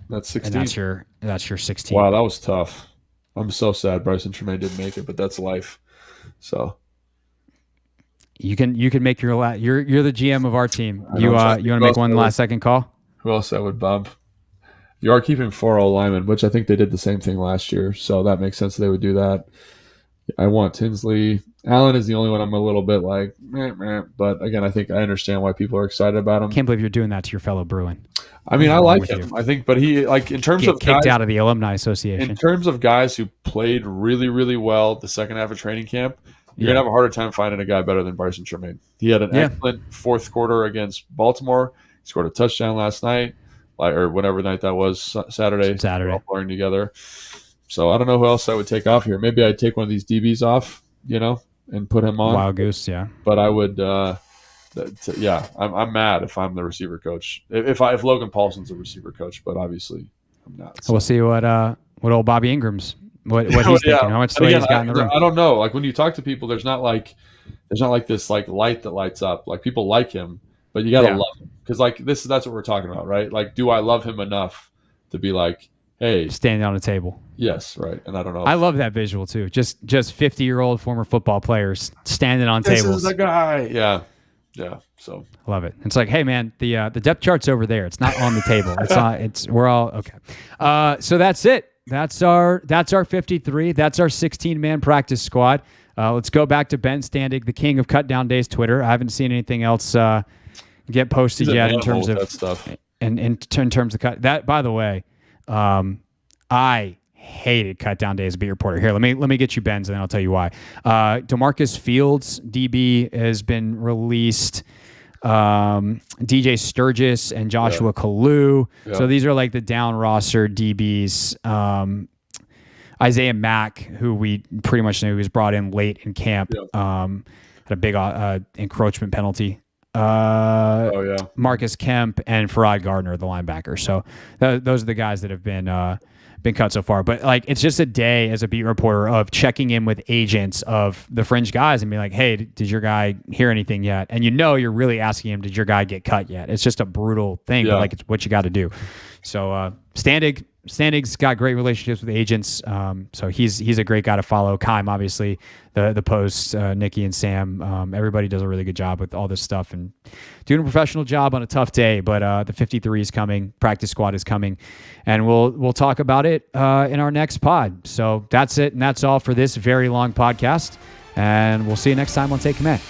That's And 16. that's your 16. Wow, that was tough. I'm so sad Bryson Tremaine didn't make it, but that's life. So You can make you're the GM of our team. I You know, want to make one last second call? who else I would bump? You are keeping 4 linemen, which I think they did the same thing last year, so that makes sense they would do that. I want Tinsley. Allen is the only one I'm a little bit like, meh, meh. But again, I think I understand why people are excited about him. Can't believe you're doing that to your fellow Bruin. I mean, I wrong like with him. you? I think, but he like in terms Get of kicked guys, out of the Alumni Association. in terms of guys who played really, really well the second half of training camp, you're gonna have a harder time finding a guy better than Bryson Tremaine. He had an excellent fourth quarter against Baltimore. He scored a touchdown last night, or whatever night that was, Saturday. Saturday. We're all playing together. So I don't know who else I would take off here. Maybe I'd take one of these DBs off, and put him on. Wild Goose, yeah. But I would, I'm mad if I'm the receiver coach. If Logan Paulsen's a receiver coach, but obviously I'm not. So we'll see what old Bobby Ingram's what he's thinking. How much slate he's got in the room. I don't know. Like when you talk to people, there's not like this like light that lights up. Like people like him, but you gotta love him because like that's what we're talking about, right? Like, do I love him enough to be like, hey, standing on a table? Yes, right. And I don't know. I love that visual too. Just 50-year-old former football players standing on tables. This is the guy. Yeah. So love it. It's like, hey man, the depth chart's over there. It's not on the table. It's not. We're all okay. So that's it. That's our 53. That's our 16-man practice squad. Let's go back to Ben Standig, the king of cut down days Twitter. I haven't seen anything else get posted yet in terms of that stuff. In terms of cut. That, by the way, I hated cut down days beat reporter. Here, let me get you Ben's, and then I'll tell you why. DeMarcus Fields, DB, has been released. DJ Sturgis and Joshua Kalu. Yeah. So these are like the down roster DBs. Isaiah Mack, who we pretty much knew was brought in late in camp, had a big encroachment penalty. Marcus Kemp and Farad Gardner, the linebacker. So those are the guys that have been cut so far. But like, it's just a day as a beat reporter of checking in with agents of the fringe guys and being like, hey, did your guy hear anything yet? And you're really asking him, did your guy get cut yet? It's just a brutal thing, but like, it's what you got to do. So Standig's got great relationships with agents, so he's a great guy to follow. Keim, obviously, the posts, Nikki and Sam, everybody does a really good job with all this stuff and doing a professional job on a tough day. But the 53 is coming, practice squad is coming, and we'll talk about it in our next pod. So that's it, and that's all for this very long podcast. And we'll see you next time on Take Command.